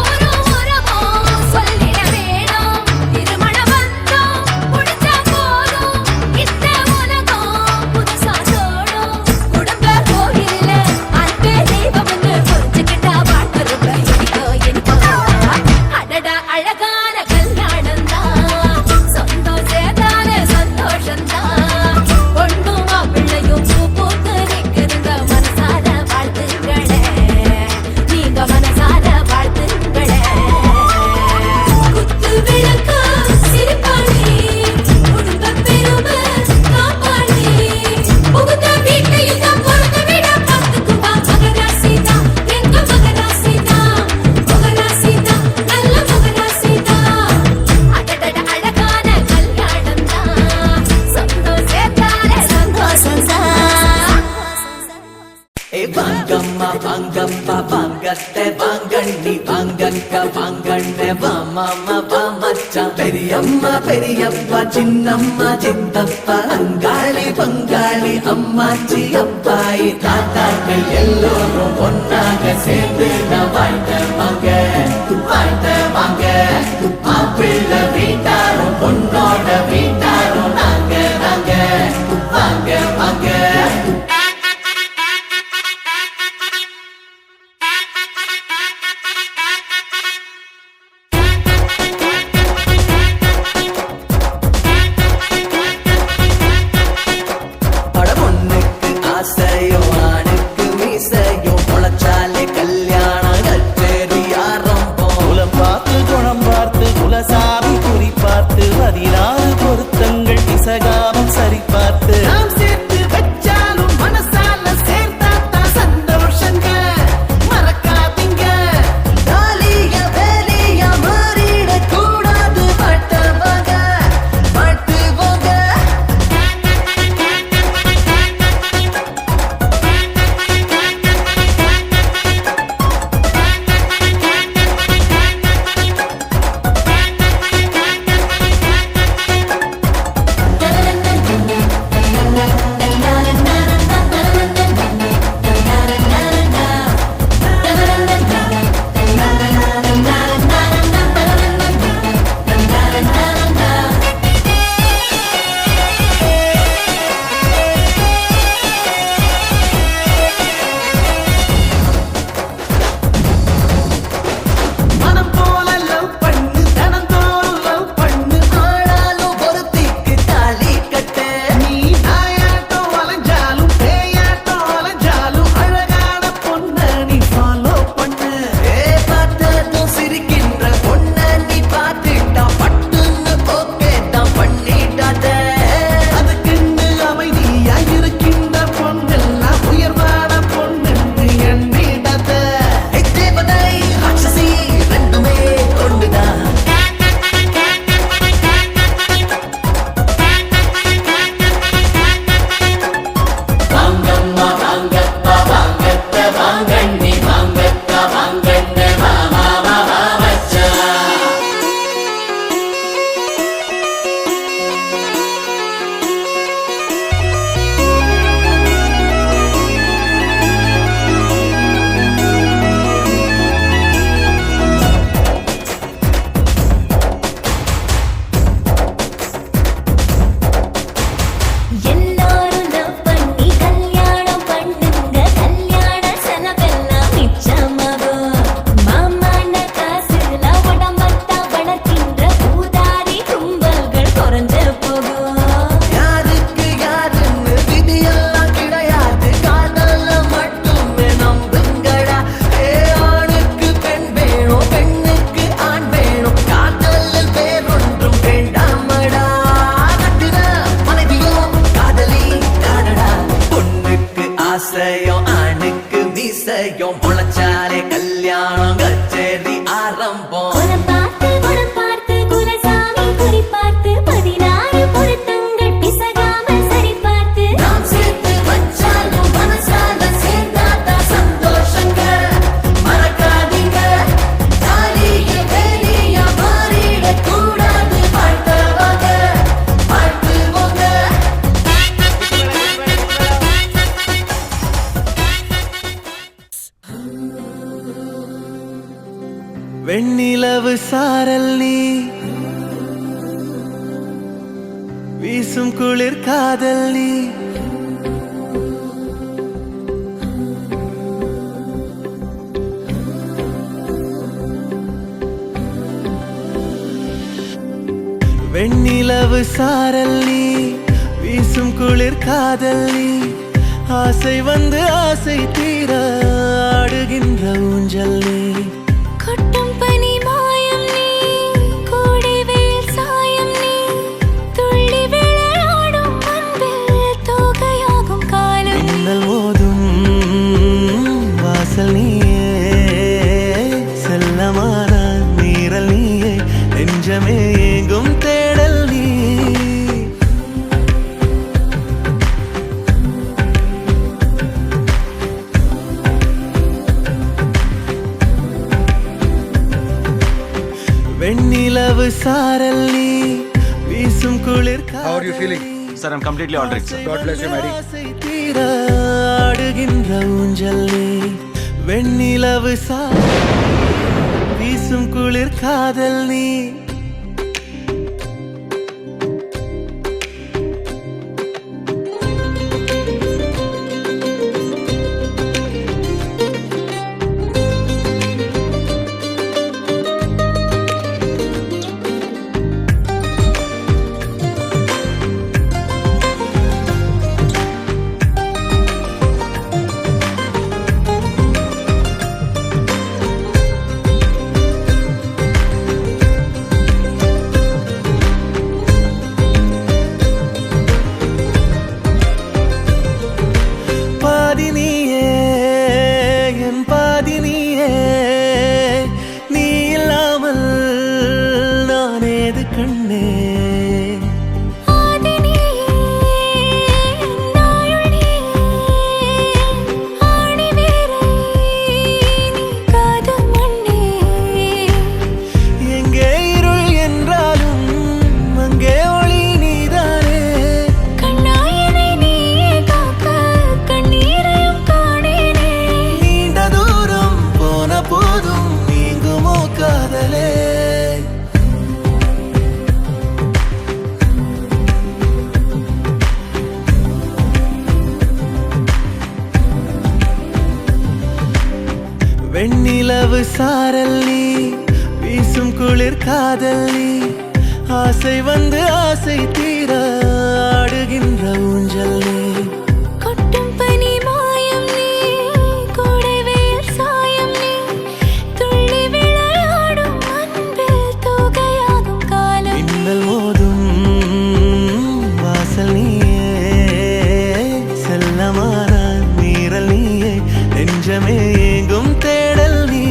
Speaker 4: ஊரும் உறவும் சொல்லிட வேணும் திருமண பந்தம் முடிச்சா போதும் இந்த உலகம் புதுசா தோணும் குடும்ப கோயில்ல அன்பே தெய்வம்னு புரிஞ்சுக்கிட்டா வாழ்க்கை இனிக்கோ இனிக்கோ அடடா அழகான கல்யாணம் தான் சொந்தம் சேர்த்தாலே சந்தோஷம் தான் பொண்ணும் மாப்பிள்ளையும் பூ பூத்து நிற்குதுங்க மனசார வாழ்த்துங்களே நீங்க மனசார வாழ்த்துங்களே குத்து விளக்கா சிரிப்பாளி குடும்ப பெருமை காப்பாளி புகுந்த வீட்டையும் தான் பொறுத்து விட பார்த்துக்குவா மகராசிதா எங்க மகராசிதா மகராசிதா நல்ல மகராசிதா அடடட அழகான கல்யாணம் தான் சொந்தம் சேர்த்தாலே சந்தோஷம் தான்
Speaker 9: வாங்கம்மா வாங்கப்பா வாங்கத்தை வாங்கண்டி வாங்கங்க வாங்கண்ண வாமாமா வாமச்சான் பெரியம்மா பெரியப்பா சின்னம்மா சித்தப்பா அங்காளி பங்காளி அம்மாச்சி அப்பாயி தாத்தாக்கள் எல்லோரும் ஒன்னாக சேர்ந்து நான் வாழ்த்த வாங்க மாப்பிள்ளை வீட்டாரும் பொண்ணோட வீட்டாரும் நாங்க நாங்க வாங்க வாங்க பொண்ணுக்கு ஆசையோ ஆணுக்கு மீசையோ பொழைச்சாலே கல்யாணம் கச்சேரி ஆரம்பம்
Speaker 3: குலம் பார்த்து குணம் பார்த்து குலசாமி குறி பார்த்து 16 பொருத்தங்கள் இசகாமம் சரி பார்த்து
Speaker 9: நாம் சேர்த்து வச்சாலும் மனசால சேர்த்தாத்தான் சந்தோஷங்க மறக்காதீங்க தாலிய வேலிய மாறிட கூடாது பட்டவங்க பட்டுவோங்க
Speaker 8: வீசும் குளிர் காதல் நீ வெண்ணிலவு சாரல் நீ வீசும் குளிர் காதல் நீ ஆசை வந்து ஆசை தீர ஆடுகின்ற ஊஞ்சல் நீ
Speaker 4: கொட்டும் பனி மாயம் நீ கோடை வெயில் சாயம் நீ துள்ளி விளையாடும் அன்பில் தோகையாகும் காலம்
Speaker 8: மின்னல் மோதும் வாசல் நீயே செல்லமான நீரல் நீயே நெஞ்சமே எங்கும் தேடல் நீ வெண்ணிலவு சாரல் நீ வீசும் குளிர்
Speaker 10: How are you feeling?
Speaker 11: Sir, I'm completely all right, sir.
Speaker 10: God bless you, Mary.
Speaker 8: ஆசை தீர ஆடுகின்ற ஊஞ்சல் நீ வெண்ணிலவு வீசும் குளிர் காதல் நீ வெண்ணிலவு சாரல் நீ வீசும் குளிர் காதல் நீ ஆசை வந்து ஆசை தீர ஆடுகின்ற ஊஞ்சல் நீ
Speaker 4: கொட்டும் பனி மாயம் நீ கோடை வெயில் சாயம் நீ துள்ளி விளையாடும் அன்பில் தோகையாகும் காலம்
Speaker 8: மின்னல் மோதும் வாசல் நீயே செல்லமான நீரல் நீயே நெஞ்சமே எங்கும் தேடல் நீ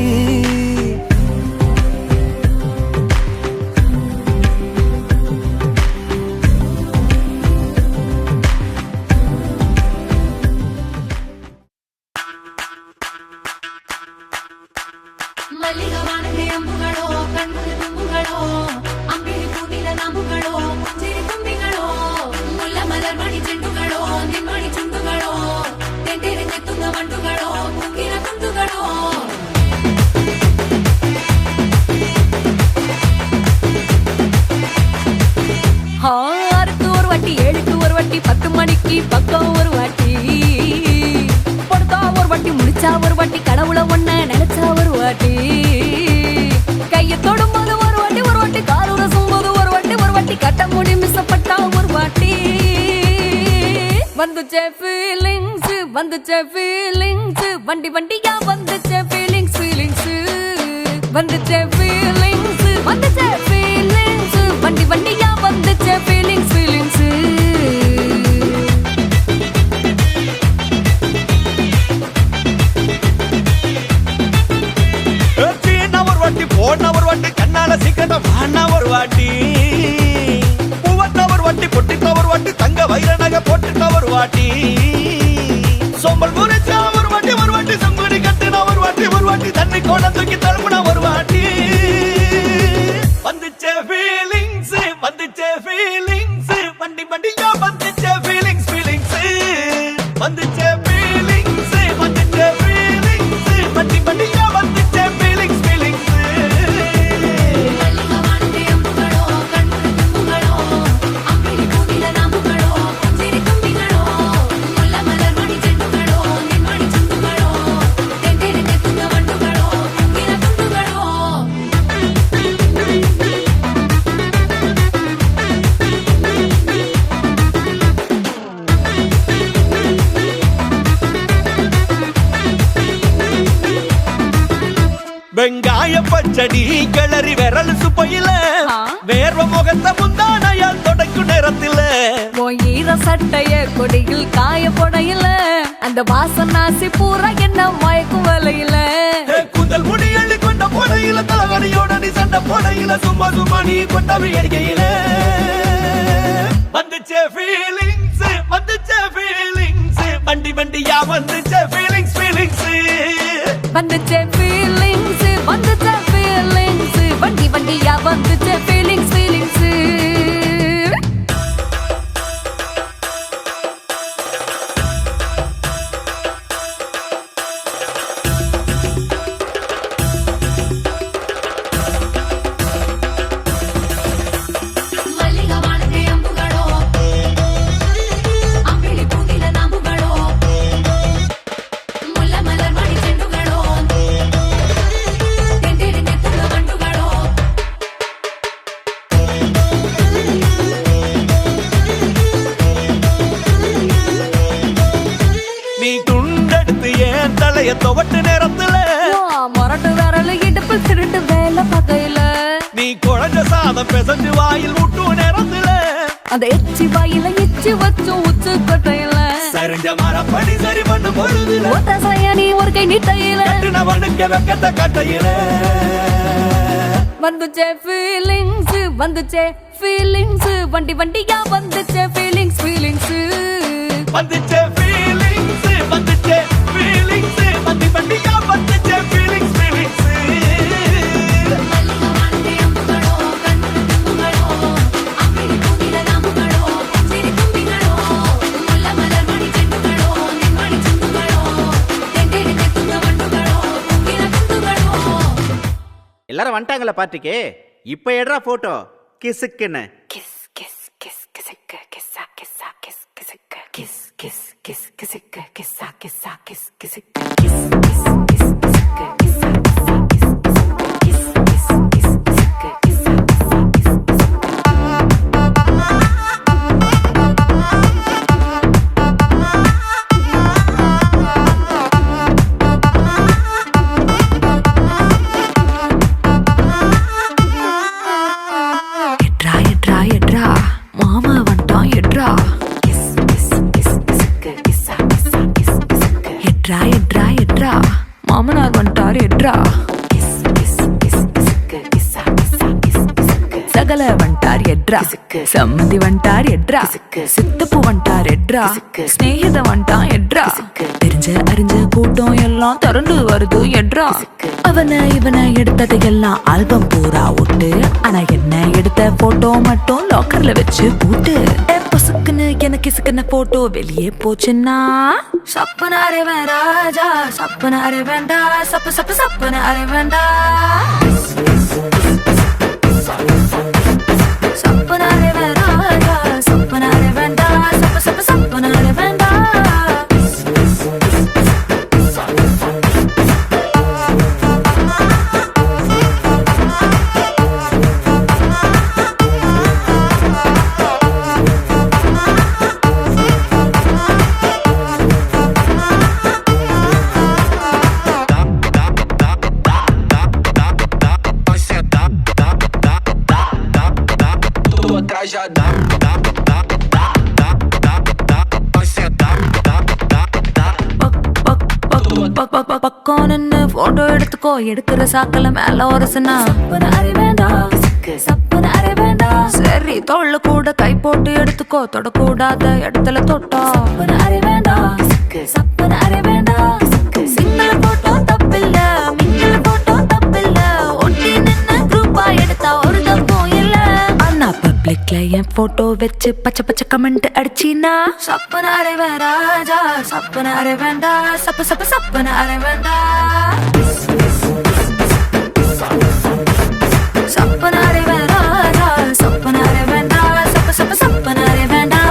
Speaker 9: மல்லிகவானே அம்புகளோ கண்ணுக்கு தும்புகளோ அம்பிளி பூட்டில நம்புகளோ புஞ்சிரி தும்பிகளோ முல்ல மலர் மணி ಚೆಂಡುಗಳೋ ನಿಮ್ಮಣಿ ಚುಂಡುಗಳೋ ತೆಂಟೆರೆ ತುಂಗ ಮಂಡುಗಳೋ ಮುಗಿನ ತುಂಡುಗಳೋ
Speaker 2: ஆறுக்கு ஒரு வாட்டி 7க்கு ஒரு வாட்டி 10 மணிக்கு பக்கம் ஒரு வாட்டி படுத்தா ஒரு வாட்டி முடிச்சா ஒரு வாட்டி கடவுளை ஒன்ன நினைச்சா ஒரு வாட்டி கையை தொடும்போது ஒரு வாட்டி கால் உரசும் போது ஒரு வாட்டி கட்ட முடி மிசப்பட்டா ஒரு வாட்டி வந்துச்சே ஃபீலிங்ஸ் வண்டி வண்டியா வந்துச்சே ஃபீலிங்ஸ் வந்துச்சே ஃபீலிங்ஸ் வண்டி வண்டியா வந்துச்சே ஃபீலிங்ஸ்
Speaker 3: ஒரு வாட்டி போன ஒரு வாட்டி கண்ணால சீக்கிரம் வாண்ணா ஒரு வாட்டி பூவட்ட ஒரு வாட்டி பொட்டிட்ட ஒரு வாட்டி தங்க வைர நகை போட்டுட்ட ஒரு வாட்டி சோம்பல் முறைச்சா ஒரு வாட்டி சங்குடி கட்டின ஒரு வாட்டி தண்ணி கோட தூக்கி தழுப்புன ஒரு வாட்டி வந்துச்சே ஃபீலிங்ஸ் வண்டி வண்டியா வந்துச்சே ஃபீலிங்ஸ் வந்துச்சே ஃபீலிங்ஸ் வண்டி வண்டியா வந்துச்சே ஃபீலிங்ஸ்
Speaker 9: மல்லிகவானே அம்புகளோ கண்ணுக்கு தும்புகளோ அம்பிளி பூட்டில
Speaker 8: பச்சடி கிளறி விரல் சுப்பையில வேர்வ முகத்த முந்தானையால் தொடக்கும் நேரத்தில
Speaker 9: ஈர சட்டைய கொடியில் காய பொடையில அந்த வாசனாசி பூரா என்ன மயக்கும் வலையில
Speaker 8: கூந்தல் முடி அள்ளி கொண்ட போடையில தலைவலியோட நீ சண்டை போடையில சும்மா சும்மா நீ கொண்டவை அடிக்கையில வந்துச்சே ஃபீலிங்ஸ் வந்துச்சே ஃபீலிங்ஸ் வண்டி வண்டியா வந்துச்சே ஃபீலிங்ஸ் ஃபீலிங்ஸ்
Speaker 9: வந்துச்சே ஃபீலிங்ஸ் வந்துச்சே ஃபீலிங்ஸ் வண்டி வண்டியா வந்துச்சே ஃபீலிங்ஸ் ஃபீலிங்ஸ்
Speaker 8: நீ துண்டெடுத்து ஏன் தலைய துவட்டு நேரத்துல
Speaker 9: மொரட்டு விரல் இடுப்பு திருட்டு வேலை பகையில
Speaker 8: நீ குழஞ்ச சாதம் பெசஞ்சு வாயில் முட்டு நேரத்துல
Speaker 9: அந்த எச்சி வாயில எச்சி வச்சு உச்சு கொட்டையில
Speaker 8: சரிஞ்ச மரப்படி சரி பண்ணு பொழுதுல
Speaker 9: ஒத்த சையனி ஒரு கை நீட்டையில
Speaker 8: கட்டுனவனுக்கு வெக்கத்த கட்டையில
Speaker 9: வந்துச்சே ஃபீலிங்ஸ் வந்துச்சே ஃபீலிங்ஸ் வண்டி வண்டியா வந்துச்சே ஃபீலிங்ஸ் ஃபீலிங்ஸ்
Speaker 8: வந்துச்சே ஃபீலிங்ஸ் வந்துச்சே ஃபீலிங்ஸ் வண்டி வண்டியா வந்துச்சே ஃபீலிங்ஸ் ஃபீலிங்ஸ்
Speaker 10: எல்லாரும் வந்துட்டாங்களா பார்ட்டிக்கு? இப்ப எடுறா போட்டோ கிசுக்குன்னு.
Speaker 9: கிஸ் கிஸ் கிஸ் கிஸ்க்கு கிஸ்ஸா கிஸ்ஸா கிஸ் கிஸ்க்கு கிஸ் கிஸ் கிஸ் கிஸ்க்கு கிஸ்ஸா கிஸ்ஸா கிஸ் கிஸ்க்கு கிஸ் கிஸ் கிஸ் கிஸ்க்கு கிஸ்ஸா கிஸ்ஸா கிஸ் கிஸ்க்கு கிஸ் கிஸ் கிஸ் கிஸ்க்கு கிஸ்ஸா கிஸ்ஸா மாமனார் வந்துட்டாரு எட்ரா சகல வந்துட்டார் எட்ரா சம்மந்தி வந்துட்டார் எட்ரா சித்தப்பு வந்துட்டார் எட்ரா ஸ்நேகித வந்துட்டான் எட்ரா தெரிஞ்ச அறிஞ்ச கூட்டம் எல்லாம் திரண்டு வருது எட்ரா அவனை இவனை எடுத்தது எல்லாம் ஆல்பம் பூரா விட்டு ஆனா என்ன எடுத்த போட்டோ மட்டும் லாக்கர்ல வச்சு பூட்டு பொசுக்குன்னு எனக்கு இசுக்குன போட்டோ வெளியே போச்சுன்னா சப்பன அரை ராஜா சப்பன அரை வேண்டா சப்பு சப்பு சப்பன அரை வேண்டா சப்பன அரை ராஜா சப்பன அரை வேண்டா சப்பு சப்பு சப்பன அரை வேண்டா பக்கம் நின்னு போட்டோ எடுத்துக்கோ எடுக்கிற சாக்கல மேல ஒரசுனா சப்பன அரை வேண்டா சப்பன அரை வேண்டா சரி தோல்ல கூட கை போட்டு எடுத்துக்கோ தொடக்கூடாத இடத்துல தொட்டா சப்பன அரை வேண்டா சப்பன அரை வேண்டா சிங்கிள் போட்டோ தப்பில்ல மிங்கிள் போட்டோ தப்பில்ல ஒட்டி நின்னு குரூப்பா எடுத்தா ஒரு தப்பும் இல்ல ஆனா பப்ளிக்ல என் போட்டோ வச்சு பச்சை பச்சை கமெண்ட் அடிச்சினா சப்பன அரை ராஜா சப்பன அரை வேண்டா சப்பு சப்பு சப்பன அரை வேண்டா சப்பன அரை ராஜா சப்பன அரை வேண்டா சப்பு சப்பு சப்பன அரை வேண்டா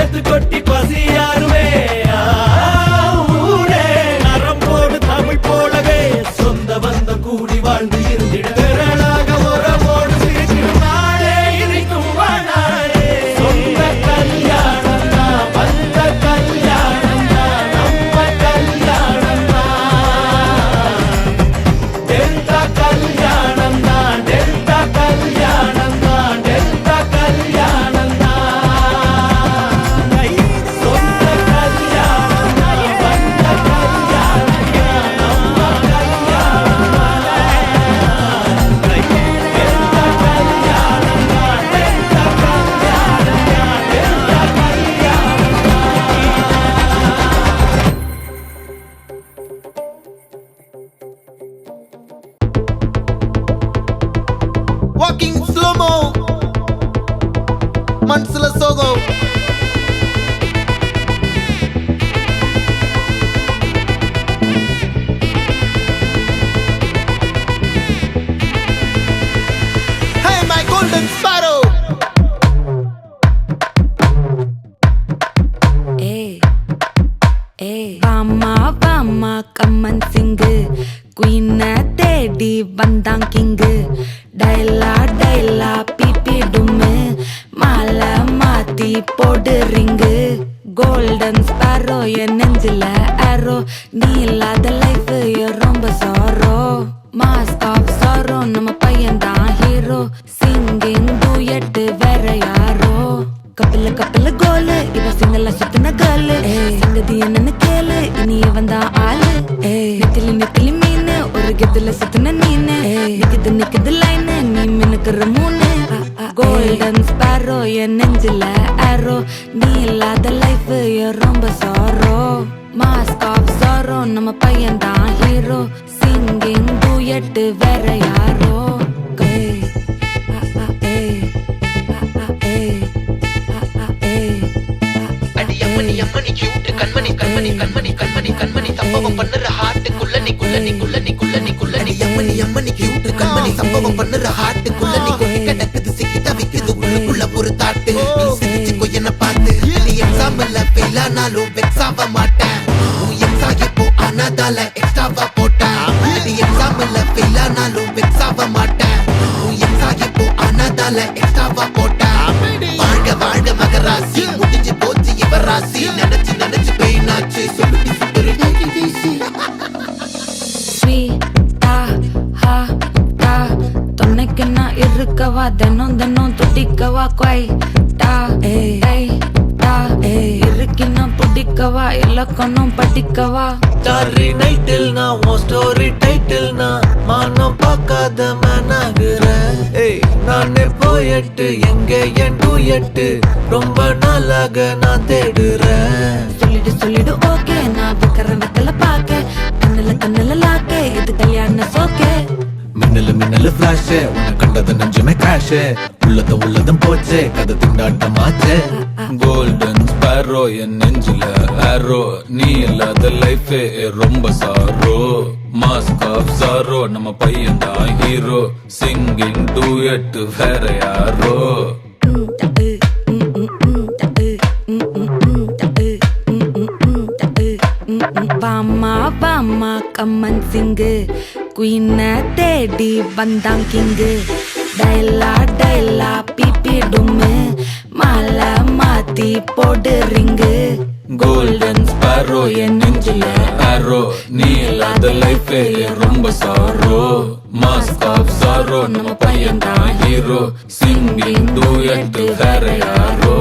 Speaker 8: எத்து கொட்டி பசியாருவே ஊரே நரம்போடு தமிழ் போலவே சொந்த பந்த கூடி வாழ்ந்து இருந்திட விரலாக உறவோடு சிரிக்கும் நாளே இனிக்கும் வாழாரே சொந்த கல்யாணம் தான் வந்த கல்யாணம் தான் நம்ம கல்யாணம் தான் டெல்டா கல்யாணம் தான் டெல்டா கல்யாணம் தான் டெல்டா கல்யாணம் தான் சொந்த கல்யாணம் தான் வந்த கல்யாணம் தான் நம்ம கல்யாணம் தான் டெல்டா கல்யாணம் தான் டெல்டா கல்யாணம் தான் டெல்டா கல்யாணம்
Speaker 11: Walking slow-mo மனசுல சோகம் Hey my golden sparrow
Speaker 2: வாமா வாமா கம்மன் சிங்கு குயின தேடி வந்தான் கிங்கு டைலா டைலா பிபி டும்மு மாலை மாத்தி போடு ரிங்கு கோல்டன் ஸ்பாரோ என் நெஞ்சில ஆரோ நீ இல்லாத லைஃப் ரொம்ப சாரோ மாஸ்க் ஆஃப் சாரோ நம்ம பையன் தான் ஹீரோ சிங்கிங் டூயட் வேற யாரோ கப்பில கப்பில கோலு இவ சிங்கல சுத்தின கேளு சங்கதி என்னன்னு கேளு இனி வந்தா ஆளு நெத்திலி நெத்திலி மீனு ஒரு கெத்துல சுத்தின நீனு நிக்குது நிக்குது லைனு நீ மினுக்குற மூணு கோல்டன் ஸ்பாரோ என் நெஞ்சில ஆரோ நீ இல்லாத லைஃப் ரொம்ப சாரோ மாஸ்க் ஆஃப் சாரோ நம்ம பையன் தான் ஹீரோ சிங்கிங் டூயட் வேற யாரோ
Speaker 11: அடி அம்மனி கியூட் கண்மணி கண்மணி கண்மணி கண்மணி கண்மணி சம்பவம் பண்ணுற ஹார்ட்டுக்குள்ள நீ குள்ள நீ குள்ள நீ குள்ள நீ குள்ள நீ அம்மனி கியூட் கண்மணி சம்பவம் பண்ணுற ஹார்ட்டுக்குள்ள நீ கொட்டி கிடக்குது சிக்கி தவிக்குது உள்ளுக்குள்ள ஒரு தாட்டு நீ சிரிச்சுக்கோ என்ன பார்த்து நீ எக்ஸாம்ல ஃபெயில் ஆனாலும் வெக்ஸ் ஆக மாட்டேன் உன் எக்ஸாம் இப்போ ஆனாதால எக்ஸ்ட்ராவா போட்டேன் நீ எக்ஸாம்ல ஃபெயில் ஆனாலும் வெக்ஸ் ஆக மாட்டேன் உன் எக்ஸாம் இப்போ ஆனாதால எக்ஸ்ட்ராவா போட்டேன் வாழ்க வாழ்க மகராசி முடிஞ்சு போச்சு இவர் ராசி நினைச்சு நினைச்சு பெயினாச்சு சொல்லுடி சுத்தரு
Speaker 2: துணைக்கு நான் இருக்கவா தினம் தினம் துடிக்கவா கொய் டா இருக்கினா பிடிக்கவா இலக்கணம் படிக்கவா
Speaker 8: ஸ்டாரி நைட்டில் நான் உன் ஸ்டோரி டைட்டில் நான் மானம் பார்க்காத மேனாகிறேன் நானே போயட்டு எங்க என் டூயட்டு ரொம்ப நாளாக நான் தேடுறேன்
Speaker 2: சொல்லிடு ஓகே நான் விக்கிற வெத்தல பாக்க கண்ணுல லாக்கே இது கல்யாண சோக்கே
Speaker 8: மின்னலு மின்னலு ஃபிளாஷ் உன்னை கண்டது நெஞ்சுமே கிராஷ் உள்ளதும் போச்சே கதை திண்டாட்டமாச்சே கோல்டன் ஸ்பாரோ என் நெஞ்சில ஆரோ நீ இல்லாத லைஃப் ரொம்ப சாரோ மாஸ்க் ஆஃப் சாரோ நம்ம பையன் தான் ஹீரோ சிங்கிங் டூயட் வேற யாரோ
Speaker 2: வாமா வாமா கம்மன் சிங்கு குயின தேடி வந்தான் கிங்கு டைலா டைலா பிபி டும்மு மாலை மாத்தி போடு ரிங்கு
Speaker 8: கோல்டன் ஸ்பாரோ என் நெஞ்சில ஆரோ நீ இல்லாத லைஃப் ரொம்ப சாரோ மாஸ்க் ஆஃப் சாரோ நம்ம பையன் தான் ஹீரோ சிங்கிங் டூயட் வேற யாரோ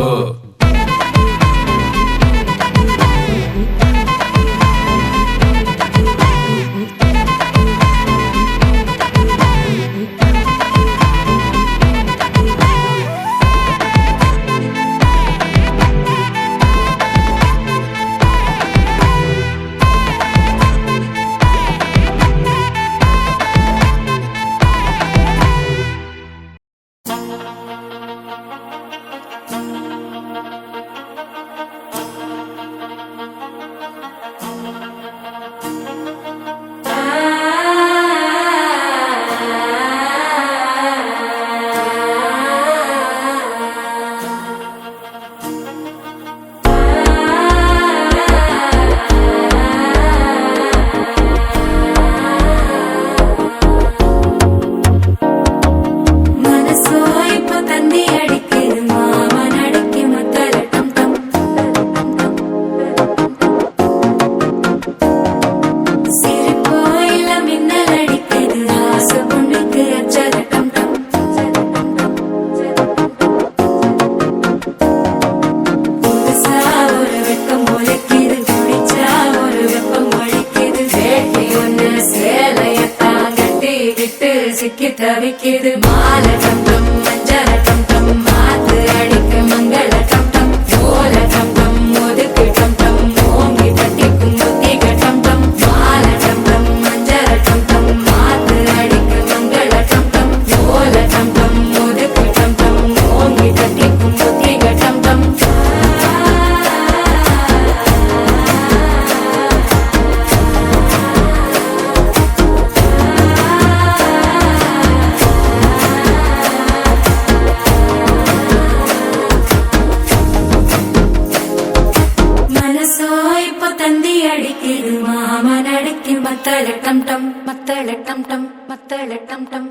Speaker 9: மத்தள டம் டம் மத்தள டம் டம் மத்தள டம் டம்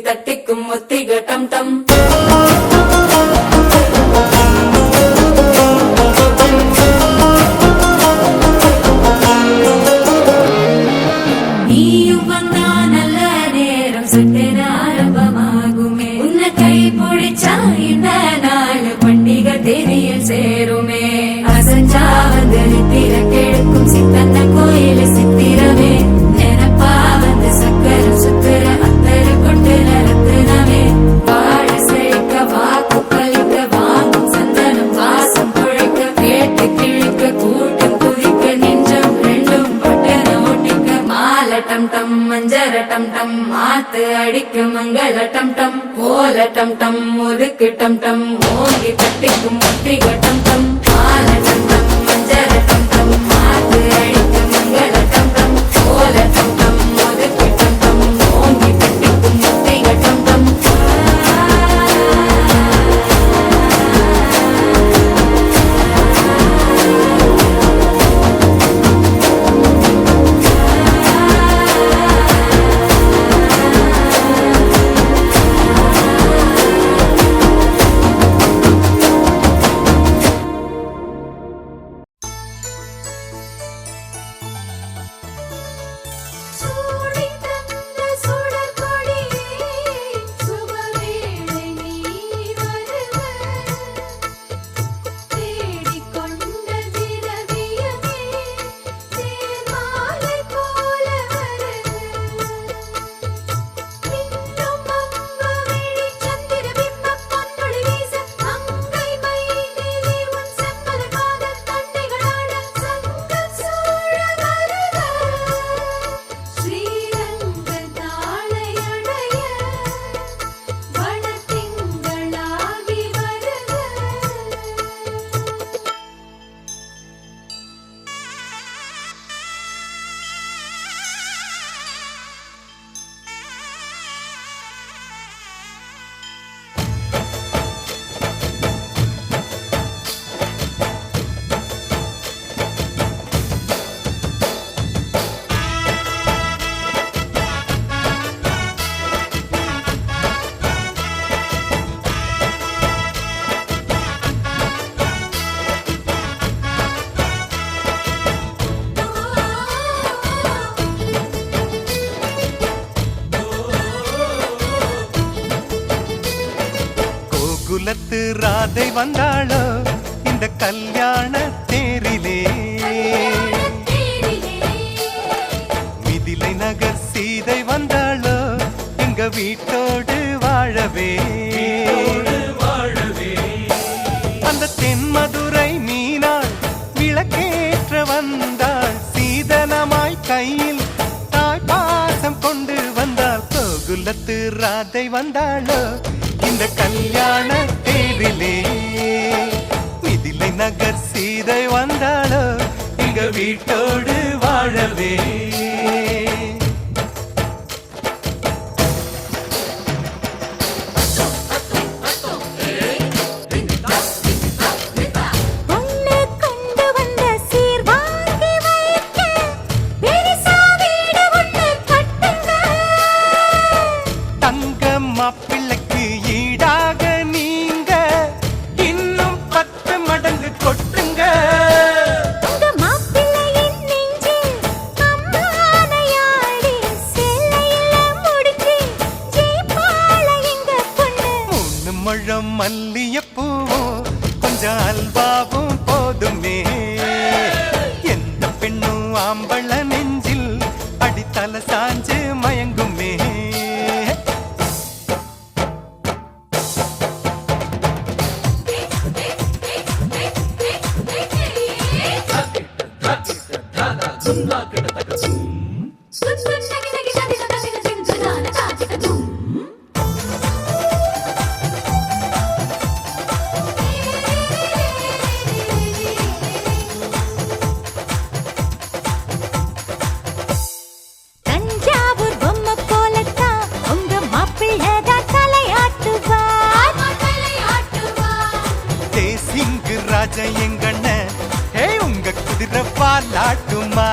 Speaker 9: தட்டிக்கும் ஒத்திக டம் டம் நீயும் வந்தா நல்ல நேரம் சட்டென ஆரம்பமாகுமே உன்னை கை பிடிச்சா இந்த நாள் பண்டிகை தேதியில் சேருமே அசஞ்சா வந்து நித்திர கெடுக்கும் சித்தன்ன கோயில சித்திரமே நினப்பா வந்து சக்கர சுத்திர அத்தரு கொண்டு நடத்துனவே வாழ செழிக்க வாக்கு பலிக்க வாங்கும் சந்தனம் வாசம் குழைக்க கேட்டு கிழிக்க கூட்டம் குதிக்க நெஞ்சம் ரெண்டும் பட்டன ஒட்டிக்க மாலை டம் டம் மஞ்சர டம் டம் மாத்து அடிக்க மங்கள டம் டம் கோல டம் டம் ஒதுக்கு டம் டம் ஓங்கி தட்டிக்கும் ஒத்திக டம் டம் மாலை டம் டம் மஞ்சர டம் டம் மாத்து அடிக்க மங்கள டம் டம் கோல டம் டம் ஒதுக்கு டம் டம் ஓங்கி தட்டிக்கும் ஒத்திக டம் டம்
Speaker 3: குலத்து ராதை வந்தாளோ இந்த கல்யாண தேரிலே மிதிலை நகர் சீதை வந்தாளோ எங்க வீட்டோடு வாழவே அந்த தென்மதுரை மீனாள் விளக்கேற்ற வந்தாள் சீதனமாய் கையில் தாய் பாசம் கொண்டு வந்தாள் கோகுலத்து ராதை வந்தாளோ இந்த கல்யாண தேரிலே மிதிலை நகர் சீதை வந்தாளோ எங்க வீட்டோடு வாழவே மாப்பிள்ளைக்கு ஈடாக நீங்க இன்னும் 10 மடங்கு கொட்டுங்க
Speaker 4: மாப்பிள்ளையின் நெஞ்சில் அம்மானையாடி சேலையில முடிச்சு ஜெயிப்பாள எங்க பொண்ணு
Speaker 3: 3 முழம் மல்லியப்பூவோ கொஞ்சம் அல்வாவும் போதுமே எந்த பெண்ணும் ஆம்பள நெஞ்சில் அடித்தல சாஞ்சு மயங்குமே
Speaker 4: தஞ்சாவூர் பொம்மை போலத்தான் உங்க மாப்பிள்ளதான் தலையாட்டுவார்.
Speaker 3: தேசிங்கு ராஜ எங்கண்ண ஹே உங்க குதிரை பாலாட்டுமா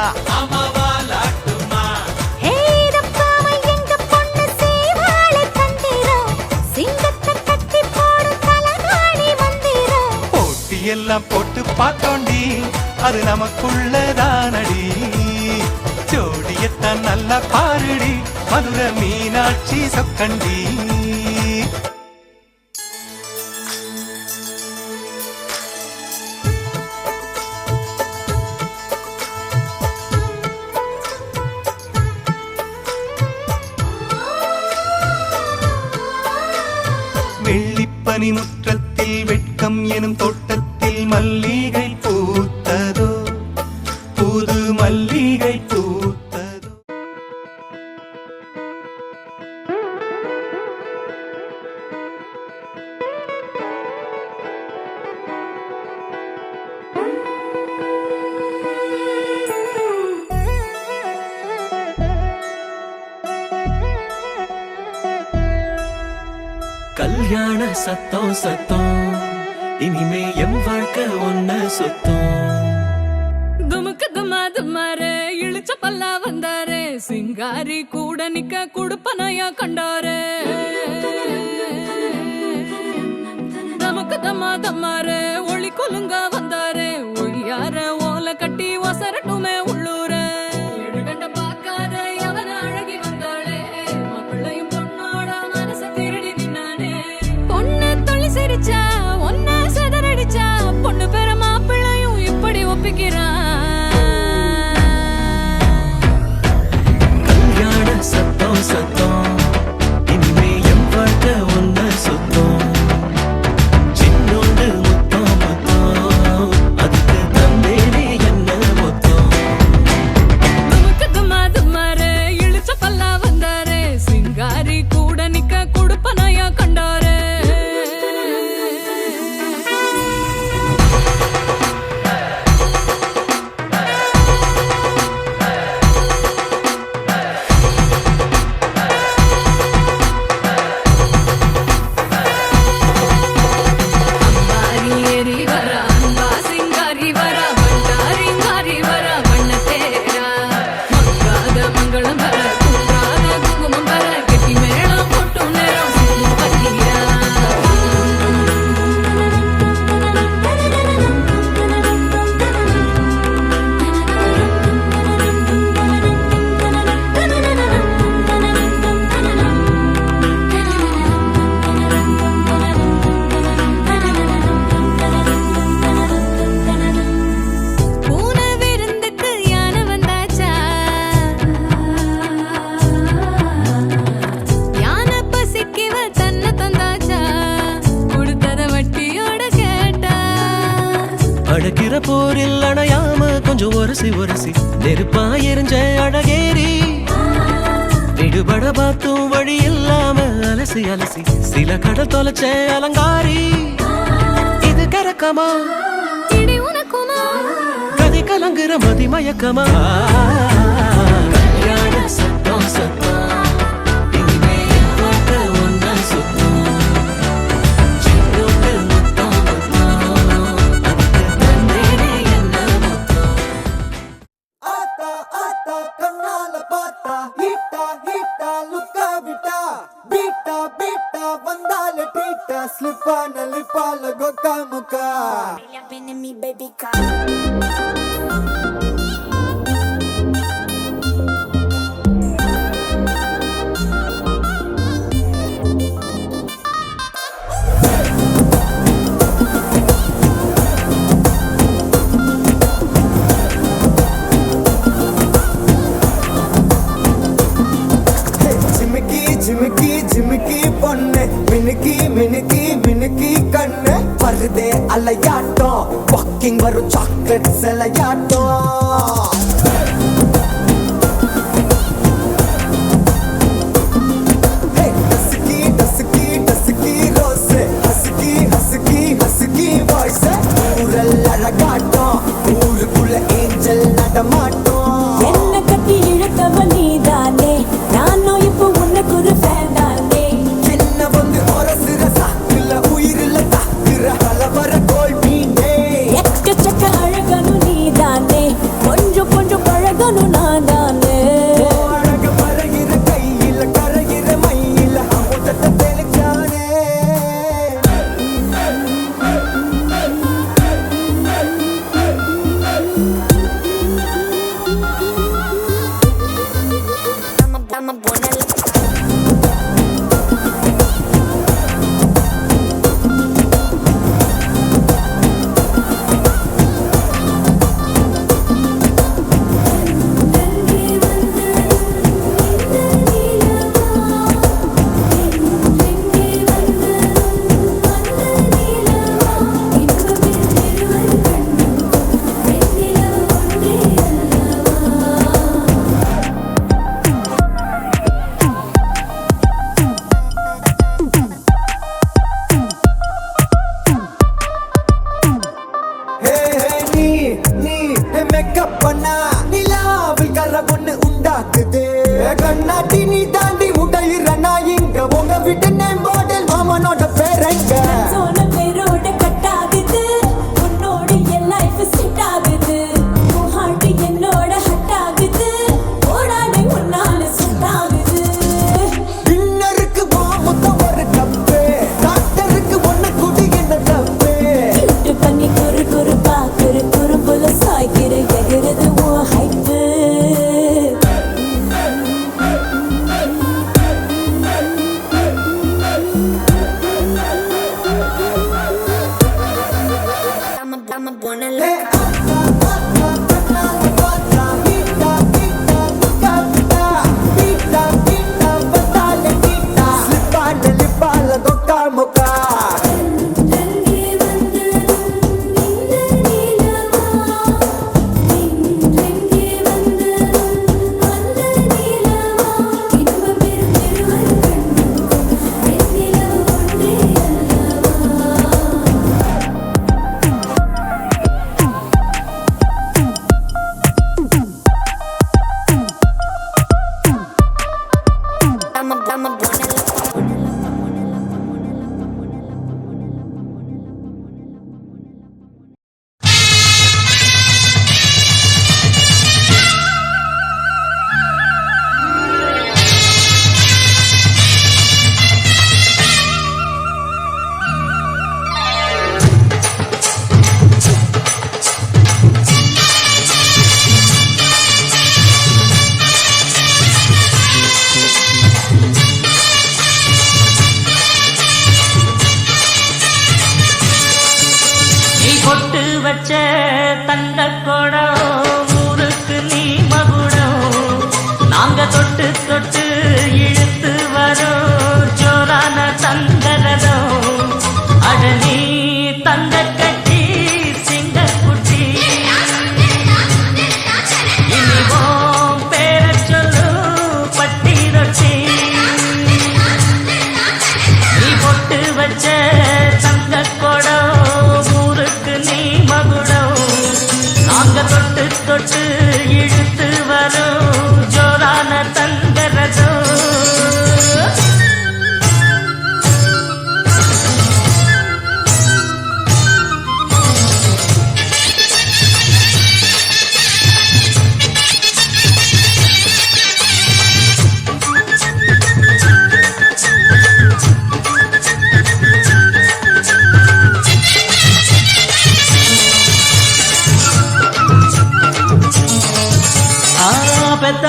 Speaker 4: ஹே, இதப்பாவை எங்க பொண்ணு செய்வாளே தந்திரம். சிங்கத்தை கட்டி போடும் தலகாணி மந்திரம்.
Speaker 3: போட்டி எல்லாம் போட்டு பார்த்தோண்டி அது நமக்குள்ளதானடி ஜோடியத்தான் நல்லா பாருடி மதுரை மீனாட்சி சொக்கண்டி வெள்ளிப்பனி முற்றத்தில் வெட்கம் எனும் தோட்டத்தில் மல்லிகை பூத்ததோ புது மல்லிகை பூத்ததோ
Speaker 12: கல்யாண சத்தம் சத்தம் இனிமே என் வாழ்க்கை ஒன்ன சுத்தம்.
Speaker 9: துமுக்கு துமா துமாரே இழுச்ச பல்லா வந்தாரே சிங்காரி கூட நிக்க குடுப்பனையா கண்டாரே தமக்கு தமா தம்மாரே ஒளி கொலுங்க வந்தாரே ஒளியார ஓலை கட்டி ஒசரட்டுமே உள்ளூர எடுகண்ட பார்க்காத எவன அழகி வந்தாளே மாப்பிள்ளையும் பொண்ணோட மனச திருடி நின்னானே பொண்ணு தொழில் சிரிச்சா ஒன்ன செதறடிச்சா பொண்ணு பேர மாப்பிள்ளையும் இப்படி ஒப்பிக்கிறான்.
Speaker 12: கல்யாண சத்தம் சத்தம் இனிமே என் வாழ்க்கை ஒன்ன சுத்தம். சின்னோண்டு முத்தம் முத்தம் அதுக்கு தந்தேனே என்ன மொத்தம்.
Speaker 9: துமுக்கு துமா துமாரே இழுச்ச பல்லா வந்தாரே சிங்காரி கூட நிக்க குடுப்பனையா கண்டாரே அம்பாரி ஏறி வரா அன்பா சிங்காரி வரா பண்டாரிங்காரி வரா வண்ண தேரா மங்காத மங்களம் வர குன்றாத குங்குமம் வர கெட்டி மேளம் போட்டும் நேரம் சிங்கும் பத்திரா பூனை விருந்துக்கு யானை வந்தாச்சா யானை பசிக்குவ தன்னை தந்தாச்சா கொடுத்தத வட்டியோட கேட்டா
Speaker 12: அழகிற போரில் அணையாம கொஞ்சம் ஒரசி ஒரசி நெருப்பா எரிஞ்ச அழகேரி விடுபட பார்த்தும் வழி இல்லாம அலசி அலசி சில கடல் தொலைச்ச அலங்காரி இது கரக்கமா
Speaker 9: இடி உனக்குமா
Speaker 12: கதை கலங்குற மதி மயக்கமா. கல்யாண சத்தம் சத்தம் இனிமே என் வாழ்க்கை ஒன்ன சுத்தம். சின்னோண்டு முத்தம் முத்தம் அதுக்கு தந்தேனே என்ன மொத்தம்.
Speaker 1: ஆத்தா ஆத்தா கண்ணால பார்த்தா ஹீட்டா ஹீட்டா லுக்கா விட்டா பீட்டா பீட்டா வந்தால ட்ரீட்டா ஸ்லிப்பான லிப்பால கொக்கா முக்கா. ஜிமிக்கி ஜிமிக்கி ஜிமிக்கி பொண்ணு மினுக்கி மினுக்கி மினுக்கி கண்ணு வருதே அலையாட்டம் வாக்கிங் வரும் சாக்லேட் சிலையாட்டம்.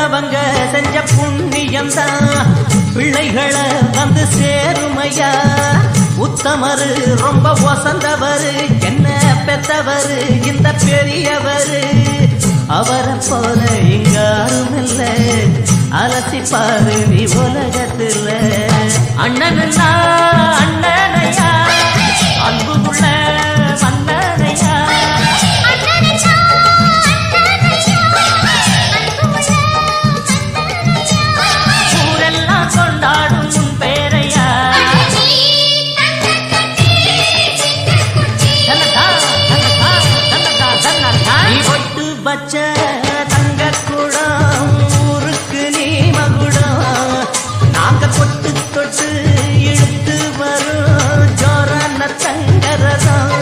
Speaker 3: பெத்தவங்க செஞ்ச புண்ணியம்தான் பிள்ளைகளை வந்து சேருமையா. உத்தமரு ரொம்ப வசந்தவரு என்ன பெத்தவரு இந்த பெரியவரு. அவரை போல இங்காரும் இல்ல அலசி பாரு நீ உலகத்துல. அண்ணனா அண்ணனையா அன்புக்குள்ள மன்னனையா. ஊரெல்லாம் கொண்டாடும் உன் பேரையா. நீ ஒட்டு பச்ச தங்க கூடம் ஊருக்கு நீ மகுடம். நாங்க கொட்டு தொட்டு இழுத்து வரும் ஜோரான தங்கரதம்.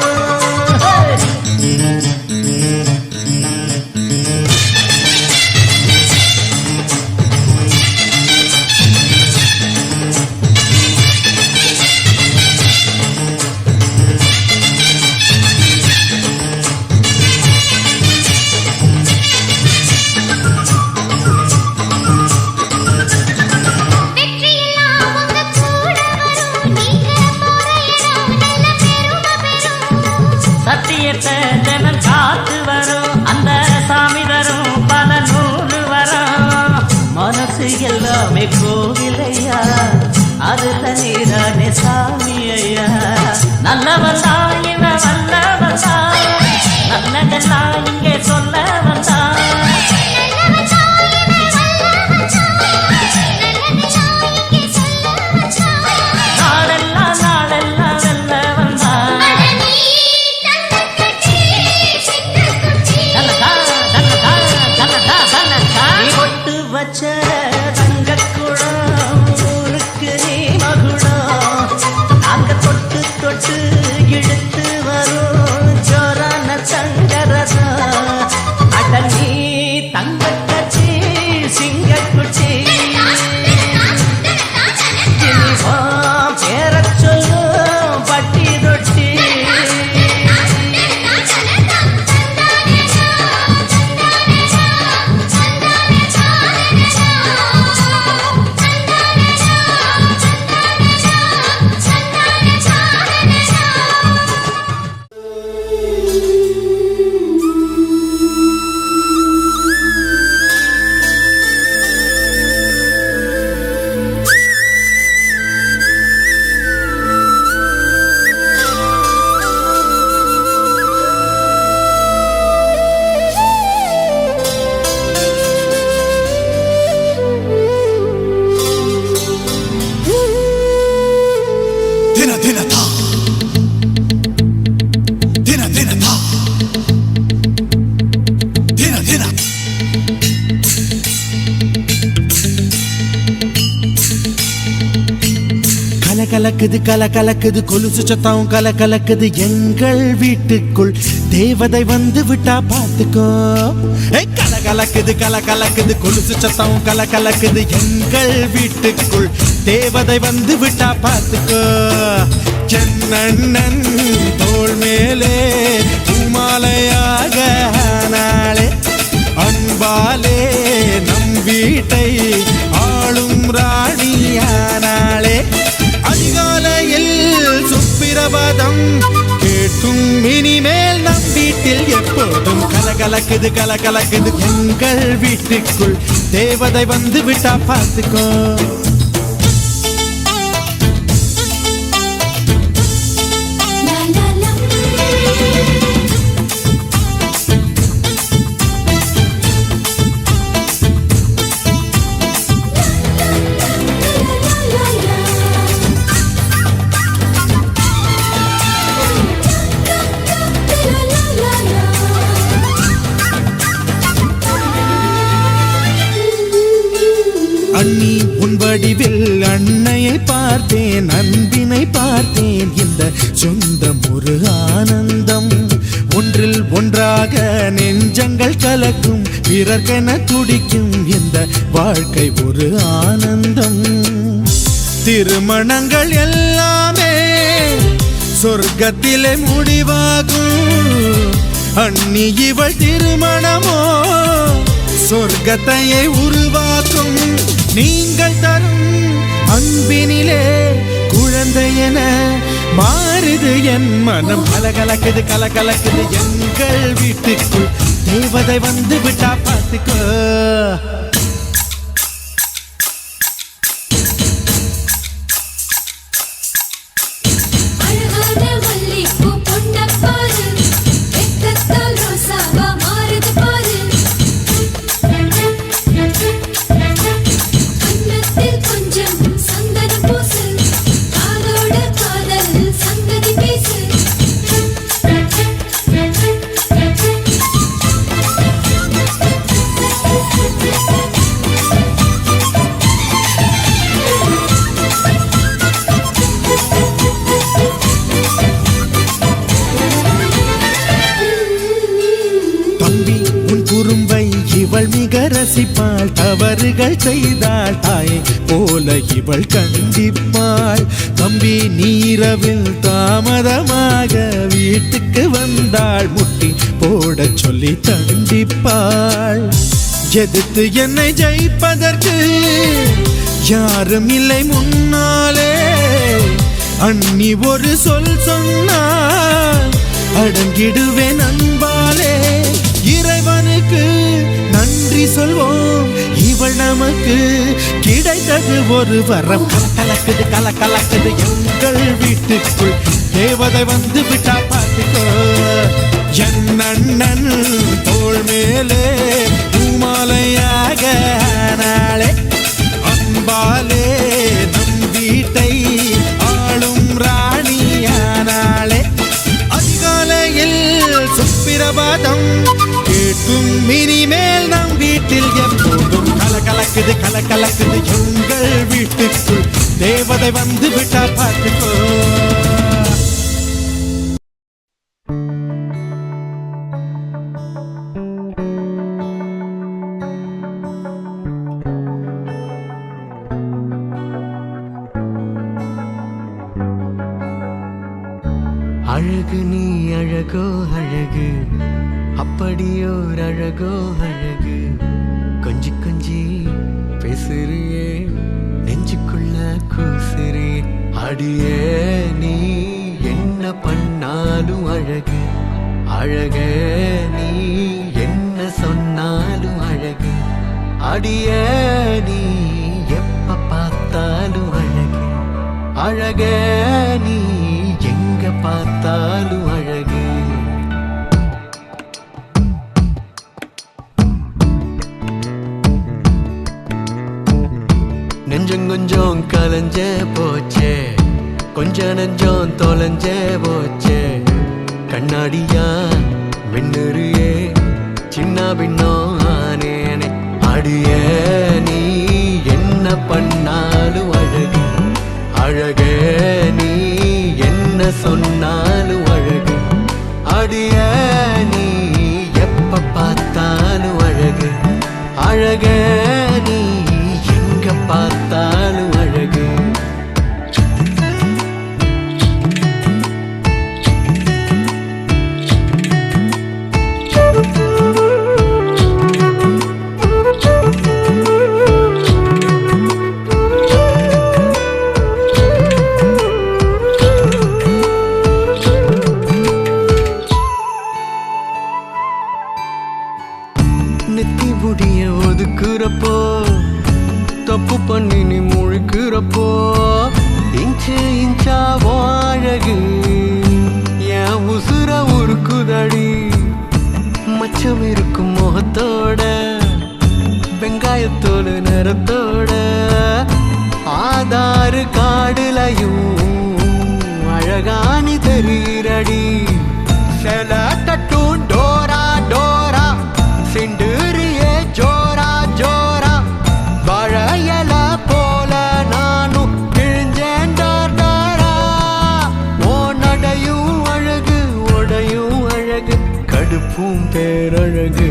Speaker 3: சத்தியத்தை தினம் காத்து வரும் அந்த சாமி தரும் பல நூறு வரும். மனசு எல்லாமே கோவிலையா அதுல நீரானே சாமி ஐயா. நல்லவன் தான் இவன் வல்லவன் தான் நல்லதெல்லாம் இங்கே சொல்ல வந்தான். நாளெல்லாம் நாளெல்லாம் வெல்ல வந்தான். நீ ஒட்டு வச்ச தங்க குடம் ஊருக்கு நீ மகுடம். நாங்க தொட்டு தொட்டு இழுத்து வரும் ஜோரான தங்கரதம். அட நீ தங்க கட்சி சிங்கக்குச்சி பேர சொல்லும் பட்டி தொட்டி. கலக்குது கலக்குது கொலுசு சத்தம் கலக்குது எங்கள் வீட்டுக்குள் தேவதை வந்து விட்டா பார்த்துக்கோ. கலக்குது கொலுசு சத்தம் கலக்குது எங்கள் வீட்டுக்குள் தேவதை வந்து விட்டா பார்த்துக்கோ. சென்னண்ணன் தோள் மேலே பூமாலையாக நாளே அன்பாலே நம் வீட்டை ஆளும் ராணியானாளே. அதிகாலையில் சுப்பிரபாதம் கேட்கும் இனிமேல் நம் வீட்டில் எப்போதும் கலக்குது எங்கள் வீட்டுக்குள் தேவதை வந்து விட்டா பார்த்துக்கோ. அண்ணி உன் வடிவில் அன்னையை பார்த்தேன் அன்பினை பார்த்தேன். இந்த சொந்தம் ஒரு ஆனந்தம் ஒன்றில் ஒன்றாக நெஞ்சங்கள் கலக்கும் பிறர்க்கென துடிக்கும் இந்த வாழ்க்கை ஒரு ஆனந்தம். திருமணங்கள் எல்லாமே சொர்க்கத்திலே முடிவாகும். அண்ணி இவள் திருமணமோ
Speaker 1: சொர்க்கத்தையே உருவாக்கும் நீங்கள் தரும் அன்பினிலே குழந்தையென மாறுது என் மனம். கலகலக்குது கலகலக்குது எங்கள் வீட்டுக்குள் தேவதை வந்து விட்டா பார்த்துக்கோ. இவள் மிக ரசிப்பாள், தவறுகள் செய்தாள் தாயை போல இவள் கண்டிப்பாள். தம்பி நீரவில் தாமதமாக வீட்டுக்கு வந்தாள், முட்டி போட சொல்லி தண்டிப்பாள். எதிர்த்து என்னை ஜெயிப்பதற்கு யாரும் இல்லை முன்னாலே, அண்ணி ஒரு சொல் சொன்னால் அடங்கிடுவேன் அன்பாலே. இறைவனுக்கு நன்றி சொல்வோம், இவள் நமக்கு கிடைத்தது ஒரு வரம். கலக்கலக்குது கலக்கலக்குது எங்கள் வீட்டுக்குள் தேவதை வந்து விட்டா பார்த்துக்கோ. என் அண்ணன் தோள் மேலே பூமாலையாக நாளே, அன்பாலே நம் வீட்டை ஆளும் ராணியானாளே. அதிகாலையில் சுப்பிரபாதம் கேட்கும் இனிமேல் நம் வீட்டில் எப்போதும் கலகலக்குது கலகலக்குது எங்கள் வீட்டுக்குள் தேவதை வந்து விட்டா பார்த்துக்கோ.
Speaker 12: அழகு நீ அழகோ அழகு, அப்படியோர் அழகோ அழகு. கொஞ்சி கொஞ்சி பேசுறியே நெஞ்சுக்குள்ள கூசுறே. அடியே நீ என்ன பண்ணாலும் அழகு, அழகே நீ என்ன சொன்னாலும் அழகு. அடியே நீ எப்ப பார்த்தாலும் அழகு, அழகே நீ எங்க பார்த்தாலும் அழகு. நெஞ்சம் கொஞ்சம் கலைஞ்ச போச்சே, கொஞ்ச நெஞ்சம் தொலைஞ்ச போச்சே. கண்ணாடியா மின்னுறியே சின்ன பின்னம் ஆனேனே. அடியே நீ என்ன பண்ணாலும் அழகு, அழகே நீ என்ன சொன்னாலும் அழகு. அடியே நீ எப்ப பார்த்தாலும் அழகு, அழகே நீ எங்க பார்த்தாலும் அழகு. நெத்தி முடிய ஒதுக்குறப்போ, தப்பு பண்ணி நீ முழுக்கிறப்போ, இன்ச்சு இன்ச்சா அழகு என் உசுர உருக்குதடி. மச்சம் இருக்கும் முகத்தோட, வெங்காயத்தோடு நிறத்தோட, ஆதாரு காடுலையும் அழகானி தெரிகிறடி. செல தட்டும் டோரா டோரா, செண்டுரியே ஜோரா ஜோரா. வாழையல போல நானும் கிழிஞ்சேன் டாரா. ஓ நடையும் அழகு, உடையும் அழகு, கடுப்பும் பேரழகு.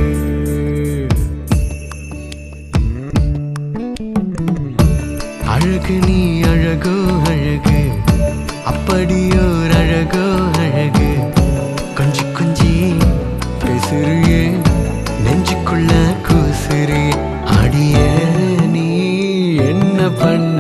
Speaker 12: அழகு நீ அழகோ அழகு, அப்படியோர் அழகோ அழகு. கொஞ்சி கொஞ்சி பேசுறியே நெஞ்சுக்குள்ள கூசுறே. பண்ணி